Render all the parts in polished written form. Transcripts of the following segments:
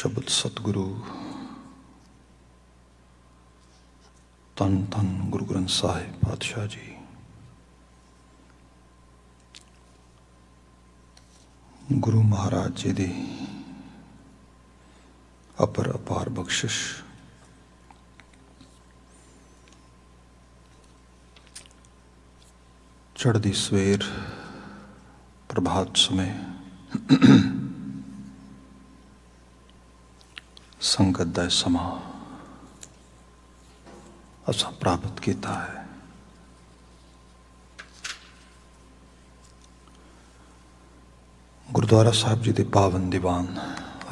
ਸ਼ਬਦ ਸਤਿਗੁਰੂ ਧੰਨ ਧੰਨ ਗੁਰੂ ਗ੍ਰੰਥ ਸਾਹਿਬ ਪਾਤਸ਼ਾਹ ਜੀ। ਗੁਰੂ ਮਹਾਰਾਜ ਜੀ ਦੀ ਅਪਾਰ ਬਖਸ਼ਿਸ਼, ਚੜ੍ਹਦੀ ਸਵੇਰ ਪ੍ਰਭਾਤ ਸਮੇਂ ਸੰਗਤ ਦਾ ਸਮਾਂ ਅਸਾਂ ਪ੍ਰਾਪਤ ਕੀਤਾ ਹੈ। ਗੁਰਦੁਆਰਾ ਸਾਹਿਬ ਜੀ ਦੇ ਪਾਵਨ ਦੀਵਾਨ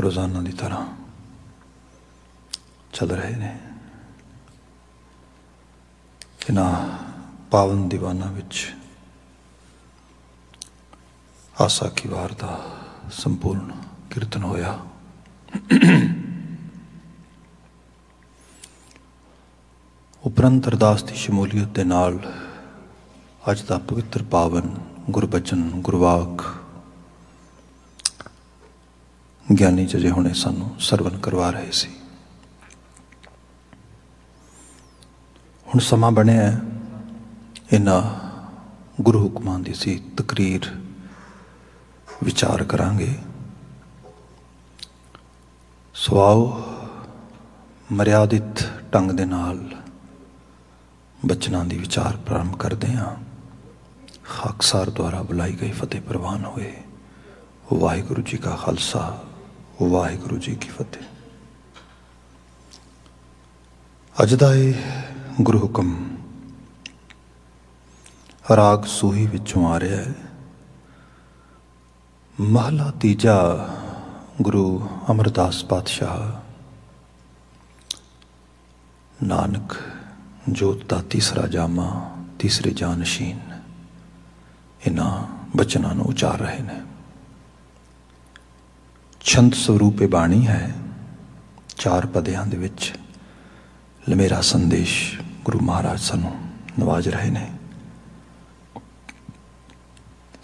ਰੋਜ਼ਾਨਾ ਦੀ ਤਰ੍ਹਾਂ ਚੱਲ ਰਹੇ ਨੇ। ਇਹਨਾਂ ਪਾਵਨ ਦੀਵਾਨਾਂ ਵਿੱਚ ਆਸਾ ਕੀ ਵਾਰ ਦਾ ਸੰਪੂਰਨ ਕੀਰਤਨ ਹੋਇਆ। ਉਪਰੰਤ ਅਰਦਾਸ ਦੀ ਸ਼ਮੂਲੀਅਤ ਦੇ ਨਾਲ ਅੱਜ ਦਾ ਪਵਿੱਤਰ ਪਾਵਨ ਗੁਰਬਚਨ ਗੁਰਵਾਕ ਗਿਆਨੀ ਜੀ ਹੁਣੇ ਸਾਨੂੰ ਸਰਵਨ ਕਰਵਾ ਰਹੇ ਸੀ। ਹੁਣ ਸਮਾਂ ਬਣਿਆ ਇਹਨਾਂ ਗੁਰੂ ਹੁਕਮਾਂ ਦੀ ਸੀ ਤਕਰੀਰ ਵਿਚਾਰ ਕਰਾਂਗੇ। ਸਵਾਓ ਮਰਿਆਦਿਤ ਢੰਗ ਦੇ ਨਾਲ ਬਚਨਾਂ ਦੀ ਵਿਚਾਰ ਪ੍ਰਾਰੰਭ ਕਰਦੇ ਹਾਂ। ਖਾਕਸਾਰ ਦੁਆਰਾ ਬੁਲਾਈ ਗਈ ਫਤਿਹ ਪ੍ਰਵਾਨ ਹੋਏ। ਵਾਹਿਗੁਰੂ ਜੀ ਕਾ ਖਾਲਸਾ, ਵਾਹਿਗੁਰੂ ਜੀ ਕੀ ਫਤਿਹ। ਅੱਜ ਦਾ ਇਹ ਗੁਰੂ ਹੁਕਮ ਰਾਗ ਸੂਹੀ ਵਿੱਚੋਂ ਆ ਰਿਹਾ ਹੈ। ਮਹਲਾ ਤੀਜਾ, ਗੁਰੂ ਅਮਰਦਾਸ ਪਾਤਸ਼ਾਹ ਨਾਨਕ ਜੋਤ ਦਾ ਤੀਸਰਾ ਜਾਮਾ, ਤੀਸਰੇ ਜਾਨਸ਼ੀਨ, ਇਹਨਾਂ ਬਚਨਾਂ ਨੂੰ ਉਚਾਰ ਰਹੇ ਨੇ। ਛੰਦ ਸਰੂਪੇ ਬਾਣੀ ਹੈ। 4 ਪਦਿਆਂ ਦੇ ਵਿੱਚ ਲਮੇਰਾ ਸੰਦੇਸ਼ ਗੁਰੂ ਮਹਾਰਾਜ ਸਾਨੂੰ ਨਵਾਜ ਰਹੇ ਨੇ।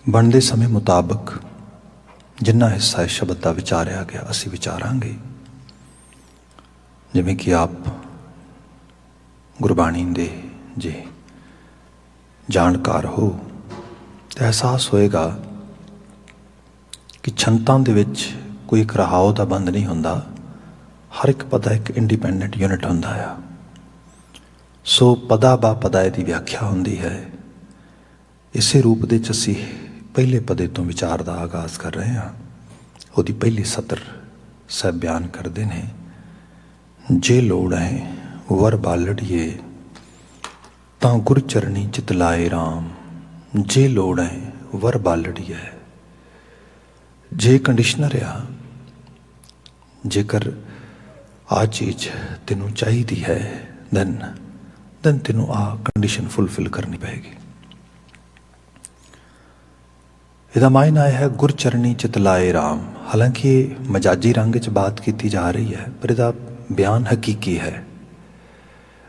ਬਣਦੇ ਸਮੇਂ ਮੁਤਾਬਕ ਜਿੰਨਾ ਹਿੱਸਾ ਇਸ ਸ਼ਬਦ ਦਾ ਵਿਚਾਰਿਆ ਗਿਆ ਅਸੀਂ ਵਿਚਾਰਾਂਗੇ। ਜਿਵੇਂ ਕਿ ਆਪ ਗੁਰਬਾਣੀ ਦੇ ਜੇ ਜਾਣਕਾਰ ਹੋ ਤਾਂ ਅਹਿਸਾਸ ਹੋਏਗਾ ਕਿ ਛੰਤਾਂ ਦੇ ਵਿੱਚ ਕੋਈ ਇੱਕ ਰਹਾਉ ਦਾ ਬੰਦ ਨਹੀਂ ਹੁੰਦਾ। ਹਰ ਇੱਕ ਪਦਾ ਇੱਕ ਇੰਡੀਪੈਂਡੈਂਟ ਯੂਨਿਟ ਹੁੰਦਾ ਆ। ਸੋ ਪਦਾ ਬਾ ਪਦਾ ਦੀ ਵਿਆਖਿਆ ਹੁੰਦੀ ਹੈ। ਇਸੇ ਰੂਪ ਦੇ 'ਚ ਅਸੀਂ ਪਹਿਲੇ ਪਦੇ ਤੋਂ ਵਿਚਾਰ ਦਾ ਆਗਾਜ਼ ਕਰ ਰਹੇ ਹਾਂ। ਉਹਦੀ ਪਹਿਲੀ ਸਤਰ ਸਾਹਿਬ ਬਿਆਨ ਕਰਦੇ ਨੇ, ਜੇ ਲੋੜ ਹੈ ਵਰ ਬਾਲੜੀਏ ਤਾਂ ਗੁਰ ਚਰਣੀ ਚਿਤ ਲਾਏ ਰਾਮ। ਜੇ ਲੋੜ ਹੈ ਵਰ ਬਾਲੜੀਏ, ਜੇ ਕੰਡੀਸ਼ਨਰ ਆ, ਜੇਕਰ ਆ ਚੀਜ਼ ਤੈਨੂੰ ਚਾਹੀਦੀ ਹੈ ਦੈਨ ਤੈਨੂੰ ਆ ਕੰਡੀਸ਼ਨ ਫੁਲਫਿਲ ਕਰਨੀ ਪਏਗੀ। ਇਹਦਾ ਮਾਇਨਾ ਹੈ ਗੁਰਚਰਣੀ ਚਿਤ ਲਾਏ ਰਾਮ। ਹਾਲਾਂਕਿ ਇਹ ਮਜਾਜੀ ਰੰਗ 'ਚ ਬਾਤ ਕੀਤੀ ਜਾ ਰਹੀ ਹੈ, ਪਰ ਇਹਦਾ ਬਿਆਨ ਹਕੀਕੀ ਹੈ।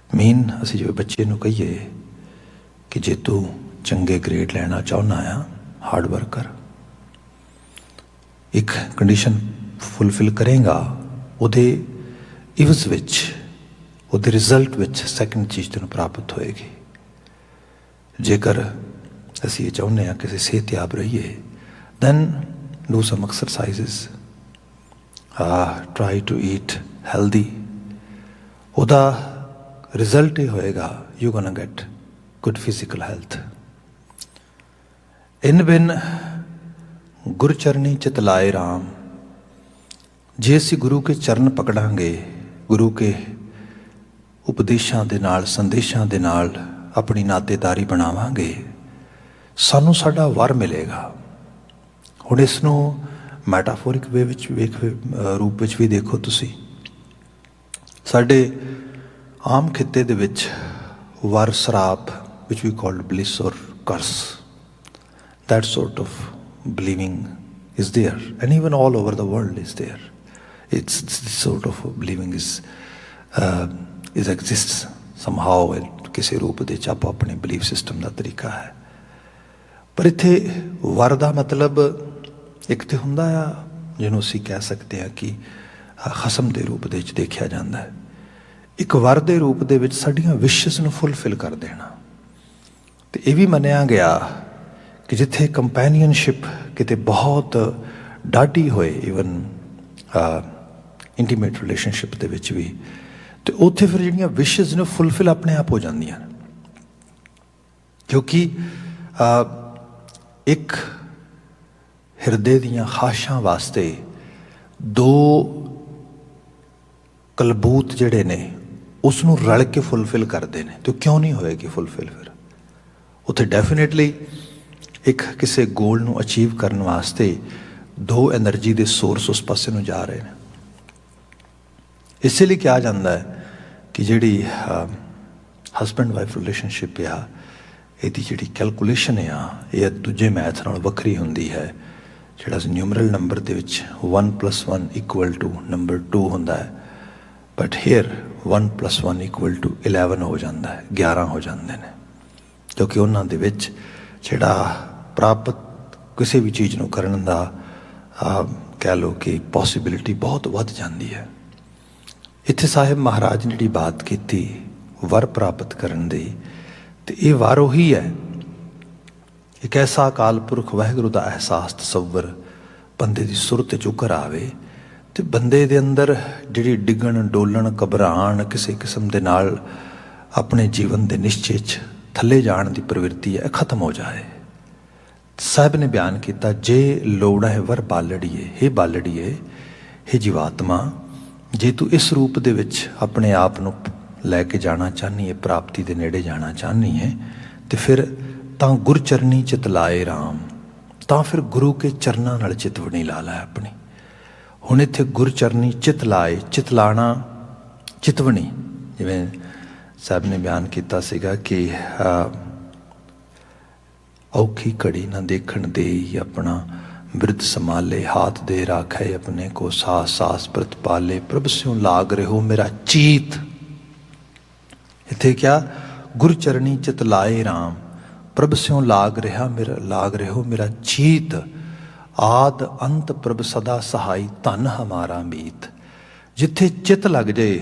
ਮੀਨ ਅਸੀਂ ਜਿਵੇਂ ਬੱਚੇ ਨੂੰ ਕਹੀਏ ਕਿ ਜੇ ਤੂੰ ਚੰਗੇ ਗ੍ਰੇਡ ਲੈਣਾ ਚਾਹੁੰਦਾ ਆ, ਹਾਰਡ ਵਰਕ ਕਰ, ਇੱਕ ਕੰਡੀਸ਼ਨ ਫੁਲਫਿਲ ਕਰੇਗਾ, ਉਹਦੇ ਇਵਜ਼ ਵਿੱਚ, ਉਹਦੇ ਰਿਜ਼ਲਟ ਵਿੱਚ ਸੈਕਿੰਡ ਚੀਜ਼ ਤੈਨੂੰ ਪ੍ਰਾਪਤ ਹੋਏਗੀ। ਜੇਕਰ ਅਸੀਂ ਇਹ ਚਾਹੁੰਦੇ ਹਾਂ ਕਿ ਅਸੀਂ ਸਿਹਤਯਾਬ ਰਹੀਏ, then do some exercises, try to eat healthy. ਉਹਦਾ ਰਿਜ਼ਲਟ ਇਹ ਹੋਏਗਾ you gonna get good physical health. ਇਨ ਬਿਨ ਗੁਰਚਰਨੀ ਚਿਤ ਲਾਏ ਰਾਮ। ਜੇ ਅਸੀਂ ਗੁਰੂ ਕੇ ਚਰਨ ਪਕੜਾਂਗੇ, ਗੁਰੂ ਕੇ ਉਪਦੇਸ਼ਾਂ ਦੇ ਨਾਲ, ਸੰਦੇਸ਼ਾਂ ਦੇ ਨਾਲ ਆਪਣੀ ਨਾਤੇਦਾਰੀ ਬਣਾਵਾਂਗੇ, ਸਾਨੂੰ ਸਾਡਾ ਵਰ ਮਿਲੇਗਾ। ਹੁਣ ਇਸ ਨੂੰ ਮੈਟਾਫੋਰਿਕ ਵੇ ਵਿੱਚ ਰੂਪ ਵਿੱਚ ਵੀ ਦੇਖੋ ਤੁਸੀਂ। ਸਾਡੇ ਆਮ ਖਿੱਤੇ ਦੇ ਵਿੱਚ ਵਰ ਸਰਾਪ, which we call bliss or curse, that sort of believing is there, and even all over the world is there. It's this sort of believing is exists somehow, ਕਿਸੇ ਰੂਪ ਦੇ 'ਚ ਆਪੋ ਆਪਣੇ ਬਿਲੀਫ ਸਿਸਟਮ ਦਾ ਤਰੀਕਾ ਹੈ। ਪਰ ਇੱਥੇ ਵਰ ਦਾ ਮਤਲਬ ਇੱਕ ਤੇ ਹੁੰਦਾ ਆ ਜਿਹਨੂੰ ਅਸੀਂ ਕਹਿ ਸਕਦੇ ਹਾਂ ਕਿ ਖਸਮ ਦੇ ਰੂਪ ਦੇ ਵਿੱਚ ਦੇਖਿਆ ਜਾਂਦਾ ਹੈ। ਇੱਕ ਵਰ ਦੇ ਰੂਪ ਦੇ ਵਿੱਚ ਸਾਡੀਆਂ ਵਿਸ਼ਸ ਨੂੰ ਫੁੱਲਫਿਲ ਕਰ ਦੇਣਾ। ਅਤੇ ਇਹ ਵੀ ਮੰਨਿਆ ਗਿਆ ਕਿ ਜਿੱਥੇ ਕੰਪੈਨੀਅਨਸ਼ਿਪ ਕਿਤੇ ਬਹੁਤ ਡਾਢੀ ਹੋਏ, ਈਵਨ ਇੰਟੀਮੇਟ ਰਿਲੇਸ਼ਨਸ਼ਿਪ ਦੇ ਵਿੱਚ ਵੀ, ਅਤੇ ਉੱਥੇ ਫਿਰ ਜਿਹੜੀਆਂ ਵਿਸ਼ਸ ਨੇ ਫੁੱਲਫਿਲ ਆਪਣੇ ਆਪ ਹੋ ਜਾਂਦੀਆਂ ਨੇ। ਕਿਉਂਕਿ ਇੱਕ ਹਿਰਦੇ ਦੀਆਂ ਖਾਹਿਸ਼ਾਂ ਵਾਸਤੇ ਦੋ ਕਲਬੂਤ ਜਿਹੜੇ ਨੇ ਉਸ ਨੂੰ ਰਲ ਕੇ ਫੁੱਲਫਿਲ ਕਰਦੇ ਨੇ, ਅਤੇ ਉਹ ਕਿਉਂ ਨਹੀਂ ਹੋਏਗੀ ਫੁੱਲਫਿਲ? ਫਿਰ ਉੱਥੇ ਡੈਫੀਨੇਟਲੀ ਇੱਕ ਕਿਸੇ ਗੋਲ ਨੂੰ ਅਚੀਵ ਕਰਨ ਵਾਸਤੇ ਦੋ ਐਨਰਜੀ ਦੇ ਸੋਰਸ ਉਸ ਪਾਸੇ ਨੂੰ ਜਾ ਰਹੇ ਨੇ। ਇਸੇ ਲਈ ਕਿਹਾ ਜਾਂਦਾ ਹੈ ਕਿ ਜਿਹੜੀ ਹਸਬੈਂਡ ਵਾਈਫ ਰਿਲੇਸ਼ਨਸ਼ਿਪ ਆ, ਇਹਦੀ ਜਿਹੜੀ ਕੈਲਕੂਲੇਸ਼ਨ ਆ, ਇਹ ਦੂਜੇ ਮੈਥ ਨਾਲ ਵੱਖਰੀ ਹੁੰਦੀ ਹੈ। ਜਿਹੜਾ ਨਿਊਮਰਲ ਨੰਬਰ ਦੇ ਵਿੱਚ 1 + 1 = ਨੰਬਰ 2 ਹੁੰਦਾ ਹੈ, ਬਟ ਹੇਅਰ 1 + 1 = 11 ਹੋ ਜਾਂਦਾ ਹੈ, 11 ਹੋ ਜਾਂਦੇ ਨੇ। ਕਿਉਂਕਿ ਉਹਨਾਂ ਦੇ ਵਿੱਚ ਜਿਹੜਾ ਪ੍ਰਾਪਤ ਕਿਸੇ ਵੀ ਚੀਜ਼ ਨੂੰ ਕਰਨ ਦਾ ਕਹਿ ਲਓ ਕਿ ਪੋਸੀਬਿਲਿਟੀ ਬਹੁਤ ਵੱਧ ਜਾਂਦੀ ਹੈ। ਇੱਥੇ ਸਾਹਿਬ ਮਹਾਰਾਜ ਨੇ ਜਿਹੜੀ ਬਾਤ ਕੀਤੀ ਵਰ ਪ੍ਰਾਪਤ ਕਰਨ ਦੀ, ਅਤੇ ਇਹ ਵਰ ਉਹੀ ਹੈ, ਇੱਕ ਐਸਾ ਅਕਾਲ ਪੁਰਖ ਵਾਹਿਗੁਰੂ ਦਾ ਅਹਿਸਾਸ ਤਸੱਵਰ ਬੰਦੇ ਦੀ ਸੁਰਤ 'ਚ ਉਕਰ ਆਵੇ, ਅਤੇ ਬੰਦੇ ਦੇ ਅੰਦਰ ਜਿਹੜੀ ਡਿੱਗਣ ਡੋਲਣ ਘਬਰਾਉਣ ਕਿਸੇ ਕਿਸਮ ਦੇ ਨਾਲ ਆਪਣੇ ਜੀਵਨ ਦੇ ਨਿਸ਼ਚੇ 'ਚ ਥੱਲੇ ਜਾਣ ਦੀ ਪ੍ਰਵਿਰਤੀ ਹੈ, ਇਹ ਖਤਮ ਹੋ ਜਾਏ। ਸਾਹਿਬ ਨੇ ਬਿਆਨ ਕੀਤਾ, ਜੇ ਲੋੜ ਹੈ ਵਰ ਬਾਲੜੀਏ, ਹੇ ਬਾਲੜੀਏ, ਹੇ ਜੀਵਾਤਮਾ, ਜੇ ਤੂੰ ਇਸ ਰੂਪ ਦੇ ਵਿੱਚ ਆਪਣੇ ਆਪ ਨੂੰ ਲੈ ਕੇ ਜਾਣਾ ਚਾਹੁੰਦੀ ਹੈ, ਪ੍ਰਾਪਤੀ ਦੇ ਨੇੜੇ ਜਾਣਾ ਚਾਹੁੰਦੀ ਹੈ, ਅਤੇ ਫਿਰ ਤਾਂ ਗੁਰਚਰਨੀ ਚਿਤ ਲਾਏ ਰਾਮ, ਤਾਂ ਫਿਰ ਗੁਰੂ ਕੇ ਚਰਨਾਂ ਨਾਲ ਚਿਤਵਣੀ ਲਾ ਲੈ ਆਪਣੀ। ਹੁਣ ਇੱਥੇ ਗੁਰਚਰਨੀ ਚਿਤ ਲਾਏ, ਚਿਤ ਲਾਣਾ, ਚਿਤਵਣੀ, ਜਿਵੇਂ ਸਾਹਿਬ ਨੇ ਬਿਆਨ ਕੀਤਾ ਸੀਗਾ ਕਿ ਔਖੀ ਘੜੀ ਨਾ ਦੇਖਣ ਦੇਈ ਆਪਣਾ ਬਿਰਧ ਸੰਭਾਲੇ, ਹਾਥ ਦੇ ਰਾਖੇ ਆਪਣੇ ਕੋ, ਸਾਸ ਸਾਸ ਪ੍ਰਤਪਾਲੇ, ਪ੍ਰਭ ਸਿਉ ਲਾਗ ਰਹੋ ਮੇਰਾ ਚੀਤ। ਇੱਥੇ ਕਿਆ, ਗੁਰਚਰਨੀ ਚਿਤ ਲਾਏ ਰਾਮ, ਪ੍ਰਭ ਸਿਉ ਲਾਗ ਰਹੋ ਮੇਰਾ ਚੀਤ, ਆਦ ਅੰਤ ਪ੍ਰਭ ਸਦਾ ਸਹਾਈ, ਧਨ ਹਮਾਰਾ ਮੀਤ। ਜਿੱਥੇ ਚਿੱਤ ਲੱਗ ਜਾਏ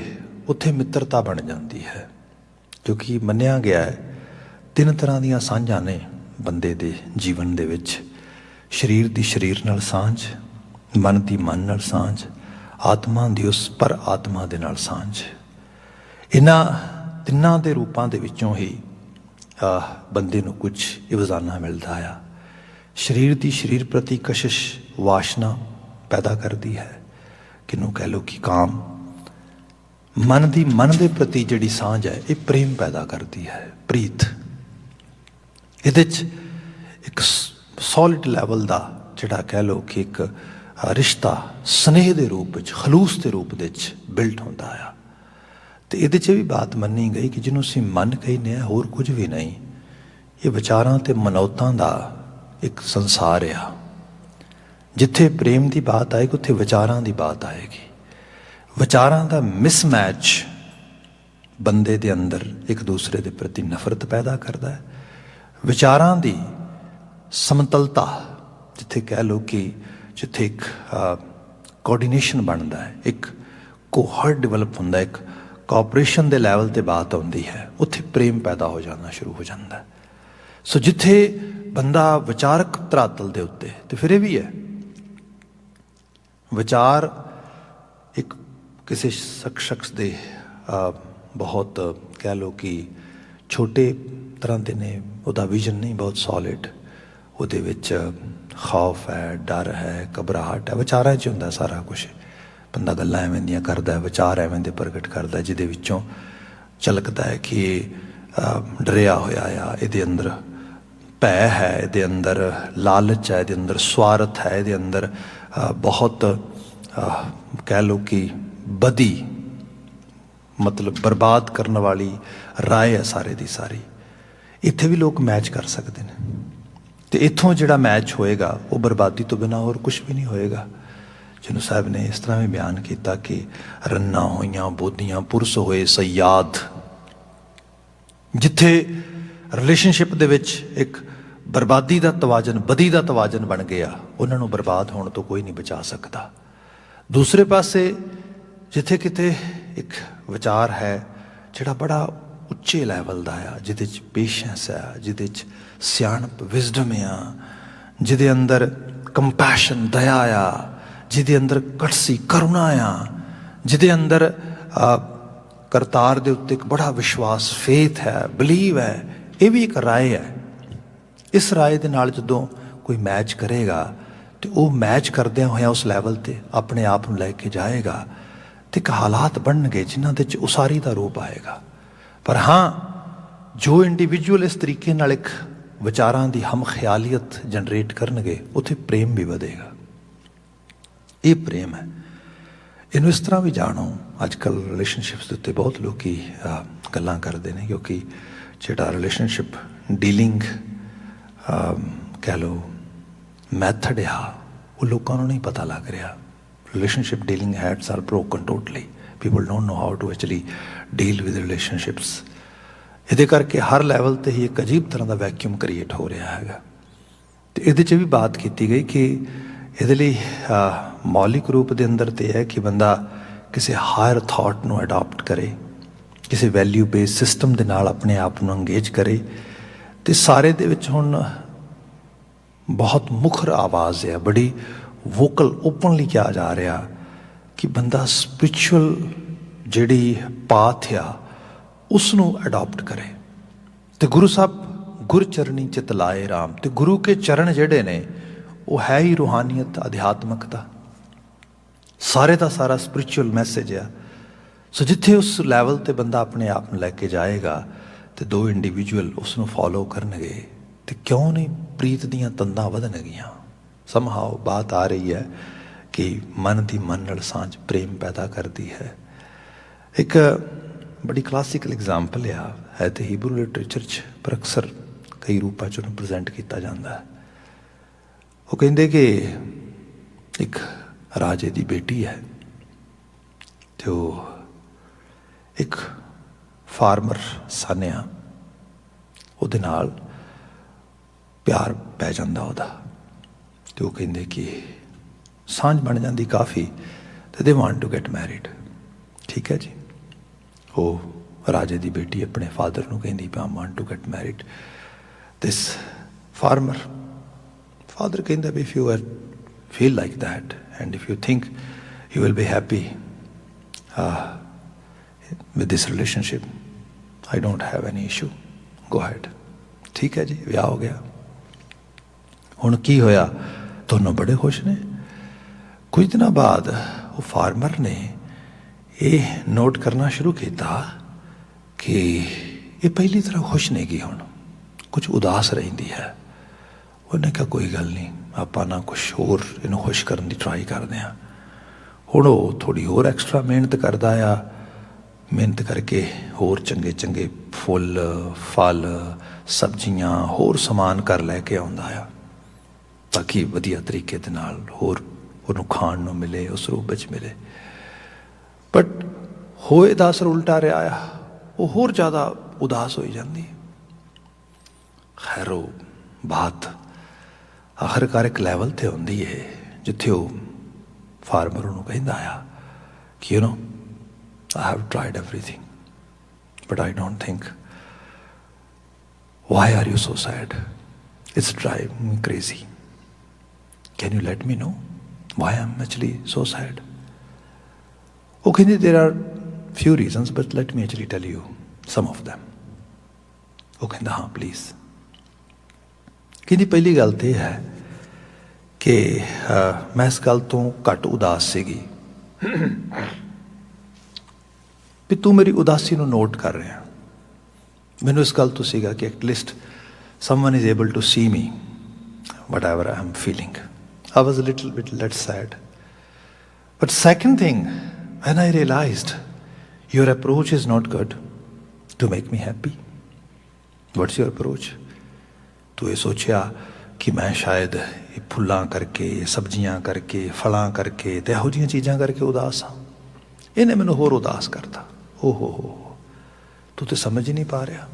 ਉੱਥੇ ਮਿੱਤਰਤਾ ਬਣ ਜਾਂਦੀ ਹੈ। ਕਿਉਂਕਿ ਮੰਨਿਆ ਗਿਆ ਹੈ 3 ਤਰ੍ਹਾਂ ਦੀਆਂ ਸਾਂਝਾਂ ਨੇ ਬੰਦੇ ਦੇ ਜੀਵਨ ਦੇ ਵਿੱਚ, ਸਰੀਰ ਦੀ ਸਰੀਰ ਨਾਲ ਸਾਂਝ, ਮਨ ਦੀ ਮਨ ਨਾਲ ਸਾਂਝ, ਆਤਮਾ ਦੀ ਉਸ ਪਰ ਆਤਮਾ ਦੇ ਨਾਲ ਸਾਂਝ। ਇਹਨਾਂ ਤਿੰਨਾਂ ਦੇ ਰੂਪਾਂ ਦੇ ਵਿੱਚੋਂ ਹੀ ਬੰਦੇ ਨੂੰ ਕੁਝ ਇਵਜ਼ਾਨਾ ਮਿਲਦਾ ਆ। ਸਰੀਰ ਦੀ ਸਰੀਰ ਪ੍ਰਤੀ ਕਸ਼ਿਸ਼ ਵਾਸ਼ਨਾ ਪੈਦਾ ਕਰਦੀ ਹੈ, ਕਿਹਨੂੰ ਕਹਿ ਲਓ ਕਿ ਕਾਮ। ਮਨ ਦੀ ਮਨ ਦੇ ਪ੍ਰਤੀ ਜਿਹੜੀ ਸਾਂਝ ਹੈ, ਇਹ ਪ੍ਰੇਮ ਪੈਦਾ ਕਰਦੀ ਹੈ, ਪ੍ਰੀਤ। ਇਹਦੇ 'ਚ ਇੱਕ ਸੋਲਿਡ ਲੈਵਲ ਦਾ ਜਿਹੜਾ ਕਹਿ ਲਓ ਕਿ ਇੱਕ ਰਿਸ਼ਤਾ ਸਨੇਹ ਦੇ ਰੂਪ ਵਿੱਚ, ਖਲੂਸ ਦੇ ਰੂਪ ਦੇ ਵਿੱਚ ਬਿਲਟ ਹੁੰਦਾ ਆ। ਅਤੇ ਇਹਦੇ 'ਚ ਵੀ ਬਾਤ ਮੰਨੀ ਗਈ ਕਿ ਜਿਹਨੂੰ ਅਸੀਂ ਮਨ ਕਹਿੰਦੇ ਹਾਂ, ਹੋਰ ਕੁਝ ਵੀ ਨਹੀਂ, ਇਹ ਵਿਚਾਰਾਂ ਅਤੇ ਮਨੌਤਾਂ ਦਾ ਇੱਕ ਸੰਸਾਰ ਆ। ਜਿੱਥੇ ਪ੍ਰੇਮ ਦੀ ਬਾਤ ਆਏਗੀ ਉੱਥੇ ਵਿਚਾਰਾਂ ਦੀ ਬਾਤ ਆਏਗੀ। ਵਿਚਾਰਾਂ ਦਾ ਮਿਸਮੈਚ ਬੰਦੇ ਦੇ ਅੰਦਰ ਇੱਕ ਦੂਸਰੇ ਦੇ ਪ੍ਰਤੀ ਨਫ਼ਰਤ ਪੈਦਾ ਕਰਦਾ ਹੈ। ਵਿਚਾਰਾਂ ਦੀ ਸਮਤਲਤਾ, ਜਿੱਥੇ ਕਹਿ ਲਓ ਕਿ ਜਿੱਥੇ ਇੱਕ ਕੋਆਰਡੀਨੇਸ਼ਨ ਬਣਦਾ ਹੈ, ਇੱਕ ਕੋਹਰਟ ਡਿਵੈਲਪ ਹੁੰਦਾ, ਇੱਕ ਕੋਆਪਰੇਸ਼ਨ ਦੇ ਲੈਵਲ 'ਤੇ ਬਾਤ ਆਉਂਦੀ ਹੈ, ਉੱਥੇ ਪ੍ਰੇਮ ਪੈਦਾ ਹੋ ਜਾਣਾ ਸ਼ੁਰੂ ਹੋ ਜਾਂਦਾ। ਸੋ ਜਿੱਥੇ ਬੰਦਾ ਵਿਚਾਰਕ ਧਰਾਤਲ ਦੇ ਉੱਤੇ, ਅਤੇ ਫਿਰ ਇਹ ਵੀ ਹੈ ਵਿਚਾਰ ਇੱਕ ਕਿਸੇ ਸ਼ਖਸ ਦੇ ਬਹੁਤ ਕਹਿ ਲਓ ਕਿ ਛੋਟੇ ਤਰ੍ਹਾਂ ਦੇ ਨੇ, ਉਹਦਾ ਵਿਜ਼ਨ ਨਹੀਂ ਬਹੁਤ ਸੋਲਿਡ, ਉਹਦੇ ਵਿੱਚ ਖੌਫ ਹੈ, ਡਰ ਹੈ, ਘਬਰਾਹਟ ਹੈ, ਵਿਚਾਰਾਂ 'ਚ ਹੁੰਦਾ ਸਾਰਾ ਕੁਛ। ਬੰਦਾ ਗੱਲਾਂ ਐਵੇਂ ਦੀਆਂ ਕਰਦਾ, ਵਿਚਾਰ ਐਵੇਂ ਦੇ ਪ੍ਰਗਟ ਕਰਦਾ, ਜਿਹਦੇ ਵਿੱਚੋਂ ਝਲਕਦਾ ਹੈ ਕਿ ਇਹ ਡਰਿਆ ਹੋਇਆ ਆ, ਇਹਦੇ ਅੰਦਰ ਭੈ ਹੈ, ਇਹਦੇ ਅੰਦਰ ਲਾਲਚ ਹੈ, ਇਹਦੇ ਅੰਦਰ ਸਵਾਰਥ ਹੈ, ਇਹਦੇ ਅੰਦਰ ਬਹੁਤ ਕਹਿ ਲਓ ਕਿ ਬਦੀ, ਮਤਲਬ ਬਰਬਾਦ ਕਰਨ ਵਾਲੀ ਰਾਏ ਹੈ ਸਾਰੇ ਦੀ ਸਾਰੀ। ਇੱਥੇ ਵੀ ਲੋਕ ਮੈਚ ਕਰ ਸਕਦੇ ਨੇ, ਅਤੇ ਇੱਥੋਂ ਜਿਹੜਾ ਮੈਚ ਹੋਏਗਾ ਉਹ ਬਰਬਾਦੀ ਤੋਂ ਬਿਨਾਂ ਹੋਰ ਕੁਛ ਵੀ ਨਹੀਂ ਹੋਏਗਾ। ਜਿਹਨੂੰ ਸਾਹਿਬ ਨੇ ਇਸ ਤਰ੍ਹਾਂ ਵੀ ਬਿਆਨ ਕੀਤਾ ਕਿ ਰੰਨਾਂ ਹੋਈਆਂ ਬੋਧੀਆਂ ਪੁਰਸ ਹੋਏ ਸਯਾਦ। ਜਿੱਥੇ ਰਿਲੇਸ਼ਨਸ਼ਿਪ ਦੇ ਵਿੱਚ ਇੱਕ ਬਰਬਾਦੀ ਦਾ ਤਵਾਜ਼ਨ, ਬਦੀ ਦਾ ਤਵਾਜ਼ਨ ਬਣ ਗਿਆ, ਉਹਨਾਂ ਨੂੰ ਬਰਬਾਦ ਹੋਣ ਤੋਂ ਕੋਈ ਨਹੀਂ ਬਚਾ ਸਕਦਾ। ਦੂਸਰੇ ਪਾਸੇ ਜਿੱਥੇ ਕਿਤੇ ਇੱਕ ਵਿਚਾਰ ਹੈ ਜਿਹੜਾ ਬੜਾ ਉੱਚੇ ਲੈਵਲ ਦਾ ਆ, ਜਿਹਦੇ 'ਚ ਪੇਸ਼ੈਂਸ ਆ, ਜਿਹਦੇ 'ਚ ਸਿਆਣਪ ਵਿਜ਼ਡਮ ਆ, ਜਿਹਦੇ ਅੰਦਰ ਕੰਪੈਸ਼ਨ ਦਇਆ ਆ, ਜਿਹਦੇ ਅੰਦਰ ਕਟਸੀ ਕਰੁਣਾ ਆ, ਜਿਹਦੇ ਅੰਦਰ ਕਰਤਾਰ ਦੇ ਉੱਤੇ ਇੱਕ ਬੜਾ ਵਿਸ਼ਵਾਸ ਫੇਥ ਹੈ, ਬਲੀਵ ਹੈ। ਇਹ ਵੀ ਇੱਕ ਰਾਏ ਹੈ। ਇਸ ਰਾਏ ਦੇ ਨਾਲ ਜਦੋਂ ਕੋਈ ਮੈਚ ਕਰੇਗਾ ਤੇ ਉਹ ਮੈਚ ਕਰਦਿਆਂ ਹੋਇਆਂ ਉਸ ਲੈਵਲ 'ਤੇ ਆਪਣੇ ਆਪ ਨੂੰ ਲੈ ਕੇ ਜਾਏਗਾ ਤੇ ਇੱਕ ਹਾਲਾਤ ਬਣਨਗੇ ਜਿਨ੍ਹਾਂ ਦੇ 'ਚ ਉਸਾਰੀ ਦਾ ਰੂਪ ਆਏਗਾ। ਪਰ ਹਾਂ, ਜੋ ਇੰਡੀਵਿਜੂਅਲ ਇਸ ਤਰੀਕੇ ਨਾਲ ਇੱਕ ਵਿਚਾਰਾਂ ਦੀ ਹਮ ਖਿਆਲੀਅਤ ਜਨਰੇਟ ਕਰਨਗੇ, ਉੱਥੇ ਪ੍ਰੇਮ ਵੀ ਵਧੇਗਾ। ਇਹ ਪ੍ਰੇਮ ਹੈ। ਇਹਨੂੰ ਇਸ ਤਰ੍ਹਾਂ ਵੀ ਜਾਣੋ, ਅੱਜ ਕੱਲ੍ਹ ਰਿਲੇਸ਼ਨਸ਼ਿਪਸ ਦੇ ਉੱਤੇ ਬਹੁਤ ਲੋਕ ਗੱਲਾਂ ਕਰਦੇ ਨੇ, ਕਿਉਂਕਿ ਜਿਹੜਾ ਰਿਲੇਸ਼ਨਸ਼ਿਪ ਡੀਲਿੰਗ ਕਹਿ ਲਓ ਮੈਥਡ ਆ, ਉਹ ਲੋਕਾਂ ਨੂੰ ਨਹੀਂ ਪਤਾ ਲੱਗ ਰਿਹਾ। Relationship dealing heads are broken totally. People don't know how to actually deal with relationships. ਇਹਦੇ ਕਰਕੇ ਹਰ ਲੈਵਲ 'ਤੇ ਹੀ ਇੱਕ ਅਜੀਬ ਤਰ੍ਹਾਂ ਦਾ ਵੈਕਿਊਮ ਕ੍ਰੀਏਟ ਹੋ ਰਿਹਾ ਹੈਗਾ। ਅਤੇ ਇਹਦੇ 'ਚ ਵੀ ਬਾਤ ਕੀਤੀ ਗਈ ਕਿ ਇਹਦੇ ਲਈ ਮੌਲਿਕ ਰੂਪ ਦੇ ਅੰਦਰ ਤਾਂ ਹੈ ਕਿ ਬੰਦਾ ਕਿਸੇ ਹਾਇਰ ਥਾਟ ਨੂੰ ਅਡਾਪਟ ਕਰੇ, ਕਿਸੇ ਵੈਲਿਊ ਬੇਸ ਸਿਸਟਮ ਦੇ ਨਾਲ ਆਪਣੇ ਆਪ ਨੂੰ ਅੰਗੇਜ ਕਰੇ। ਅਤੇ ਸਾਰੇ ਦੇ ਵਿੱਚ ਹੁਣ ਬਹੁਤ ਮੁਖਰ ਆਵਾਜ਼ ਹੈ, ਬੜੀ ਵੋਕਲ ਓਪਨਲੀ ਕਿਹਾ ਜਾ ਰਿਹਾ ਕਿ ਬੰਦਾ ਸਪਿਰਿਚੁਅਲ ਜਿਹੜੀ ਪਾਥ ਆ ਉਸ ਨੂੰ ਅਡਾਪਟ ਕਰੇ। ਅਤੇ ਗੁਰੂ ਸਾਹਿਬ ਗੁਰਚਰਨੀ ਚਿਤ ਲਾਏ ਰਾਮ, ਅਤੇ ਗੁਰੂ ਕੇ ਚਰਨ ਜਿਹੜੇ ਨੇ ਉਹ ਹੈ ਹੀ ਰੂਹਾਨੀਅਤ, ਅਧਿਆਤਮਕਤਾ, ਸਾਰੇ ਦਾ ਸਾਰਾ ਸਪਿਰਿਚੁਅਲ ਮੈਸੇਜ ਆ। ਸੋ ਜਿੱਥੇ ਉਸ ਲੈਵਲ 'ਤੇ ਬੰਦਾ ਆਪਣੇ ਆਪ ਨੂੰ ਲੈ ਕੇ ਜਾਏਗਾ ਅਤੇ ਦੋ ਇੰਡੀਵਿਜੂਅਲ ਉਸ ਨੂੰ ਫੋਲੋ ਕਰਨਗੇ, ਅਤੇ ਕਿਉਂ ਨਹੀਂ ਪ੍ਰੀਤ ਦੀਆਂ ਤੰਦਾਂ ਵਧਣਗੀਆਂ। ਸਮਹਾਓ ਬਾਤ ਆ ਰਹੀ ਹੈ ਕਿ ਮਨ ਦੀ ਮਨ ਨਾਲ ਸਾਂਝ ਪ੍ਰੇਮ ਪੈਦਾ ਕਰਦੀ ਹੈ। ਇੱਕ ਬੜੀ ਕਲਾਸੀਕਲ ਐਗਜ਼ਾਮਪਲ ਹੈ ਤੇ ਹੀਬਰੂ ਲਿਟਰੇਚਰ 'ਚ, ਪਰ ਅਕਸਰ ਕਈ ਰੂਪਾਂ 'ਚ ਉਹਨੂੰ ਪ੍ਰਜੈਂਟ ਕੀਤਾ ਜਾਂਦਾ ਹੈ। ਉਹ ਕਹਿੰਦੇ ਕਿ ਇੱਕ ਰਾਜੇ ਦੀ ਬੇਟੀ ਹੈ ਅਤੇ ਉਹ ਇੱਕ ਫਾਰਮਰ ਸਾਨਿਆ, ਉਹਦੇ ਨਾਲ ਪਿਆਰ ਪੈ ਜਾਂਦਾ ਉਹਦਾ, ਅਤੇ ਉਹ ਕਹਿੰਦੇ ਕਿ ਸਾਂਝ ਬਣ ਜਾਂਦੀ ਕਾਫੀ, ਅਤੇ they want to get married. ਠੀਕ ਹੈ ਜੀ। ਉਹ ਰਾਜੇ ਦੀ ਬੇਟੀ ਆਪਣੇ ਫਾਦਰ ਨੂੰ ਕਹਿੰਦੀ ਵੀ I want to get married this farmer. Father ਕਹਿੰਦਾ ਵੀ if you are feel like that and if you think you will be happy with this relationship, I don't have any issue, go head. ਠੀਕ ਹੈ ਜੀ, ਵਿਆਹ ਹੋ ਗਿਆ। ਹੁਣ ਕੀ ਹੋਇਆ, ਦੋਨੋਂ ਬੜੇ ਖੁਸ਼ ਨੇ। ਕੁਝ ਦਿਨਾਂ ਬਾਅਦ ਉਹ ਫਾਰਮਰ ਨੇ ਇਹ ਨੋਟ ਕਰਨਾ ਸ਼ੁਰੂ ਕੀਤਾ ਕਿ ਇਹ ਪਹਿਲੀ ਤਰ੍ਹਾਂ ਖੁਸ਼ ਨਹੀਂ ਗਈ, ਹੁਣ ਕੁਝ ਉਦਾਸ ਰਹਿੰਦੀ ਹੈ। ਉਹਨੇ ਕਿਹਾ ਕੋਈ ਗੱਲ ਨਹੀਂ, ਆਪਾਂ ਨਾ ਕੁਛ ਹੋਰ ਇਹਨੂੰ ਖੁਸ਼ ਕਰਨ ਦੀ ਟਰਾਈ ਕਰਦੇ ਹਾਂ। ਹੁਣ ਉਹ ਥੋੜ੍ਹੀ ਹੋਰ ਐਕਸਟਰਾ ਮਿਹਨਤ ਕਰਦਾ ਆ, ਮਿਹਨਤ ਕਰਕੇ ਹੋਰ ਚੰਗੇ ਚੰਗੇ ਫੁੱਲ ਫਲ ਸਬਜ਼ੀਆਂ ਹੋਰ ਸਮਾਨ ਘਰ ਲੈ ਕੇ ਆਉਂਦਾ ਆ, ਤਾਂ ਕਿ ਵਧੀਆ ਤਰੀਕੇ ਦੇ ਨਾਲ ਹੋਰ ਉਹਨੂੰ ਖਾਣ ਨੂੰ ਮਿਲੇ, ਉਸ ਰੂਪ ਵਿੱਚ ਮਿਲੇ। ਬਟ ਹੋਏ ਦਾ ਅਸਰ ਉਲਟਾ ਰਿਹਾ ਆ, ਉਹ ਹੋਰ ਜ਼ਿਆਦਾ ਉਦਾਸ ਹੋਈ ਜਾਂਦੀ। ਖੈਰ ਉਹ ਬਾਤ ਆਖਰਕਾਰ ਇੱਕ ਲੈਵਲ 'ਤੇ ਹੁੰਦੀ ਹੈ ਜਿੱਥੇ ਉਹ ਫਾਰਮਰ ਉਹਨੂੰ ਕਹਿੰਦਾ ਆ ਕਿ you know I have tried everything, but I don't think. Why are you so sad? It's driving me crazy. Can you let me know why I'm actually so sad? Okay, there are few reasons, but let me actually tell you some of them. Okay, हाँ please. ਕਹਿੰਦੀ ਪਹਿਲੀ ਗੱਲ ਤਾਂ ਇਹ ਹੈ ਕਿ ਮੈਂ ਇਸ ਗੱਲ ਤੋਂ ਘੱਟ ਉਦਾਸ ਸੀਗੀ ਵੀ ਤੂੰ ਮੇਰੀ ਉਦਾਸੀ ਨੂੰ ਨੋਟ ਕਰ ਰਿਹਾ। ਮੈਨੂੰ ਇਸ ਗੱਲ ਤੋਂ ਸੀਗਾ ਕਿ at least someone is able to see me whatever I am feeling. I was a little bit lot sad. But second thing, when I realised your approach is not good to make me happy. What's your approach? ਤੂੰ ਇਹ ਸੋਚਿਆ ਕਿ ਮੈਂ ਸ਼ਾਇਦ ਇਹ ਫੁੱਲਾਂ ਕਰਕੇ, ਸਬਜ਼ੀਆਂ ਕਰਕੇ, ਫਲਾਂ ਕਰਕੇ ਅਤੇ ਇਹੋ ਜਿਹੀਆਂ ਚੀਜ਼ਾਂ ਕਰਕੇ ਉਦਾਸ ਹਾਂ। ਇਹਨੇ ਮੈਨੂੰ ਹੋਰ ਉਦਾਸ ਕਰਤਾ। ਹੋ ਤੂੰ ਤਾਂ ਸਮਝ ਹੀ ਨਹੀਂ ਪਾ ਰਿਹਾ।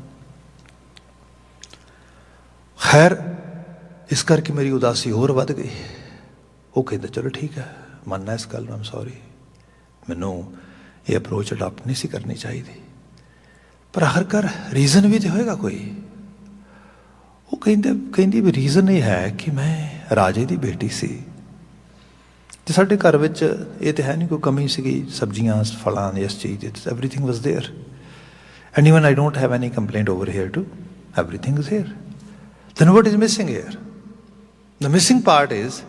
ਖੈਰ ਇਸ ਕਰਕੇ ਮੇਰੀ ਉਦਾਸੀ ਹੋਰ ਵੱਧ ਗਈ। ਉਹ ਕਹਿੰਦਾ ਚਲੋ ਠੀਕ ਹੈ, ਮੰਨਣਾ ਇਸ ਗੱਲ ਨੂੰ, ਆਮ ਸੌਰੀ, ਮੈਨੂੰ ये अप्रोच अडॉप्ट नहीं सी करनी चाहिए। पर आखिरकार रीज़न भी तो होएगा कोई। वो कहती भी रीज़न ये है कि मैं राजे की बेटी सी ते साडे घर विच ये तो है नहीं कोई कमी सी सब्जियां फलां इस चीज़ everything was there and even I don't have any complaint over here too everything is here. Then what is missing here? The missing part is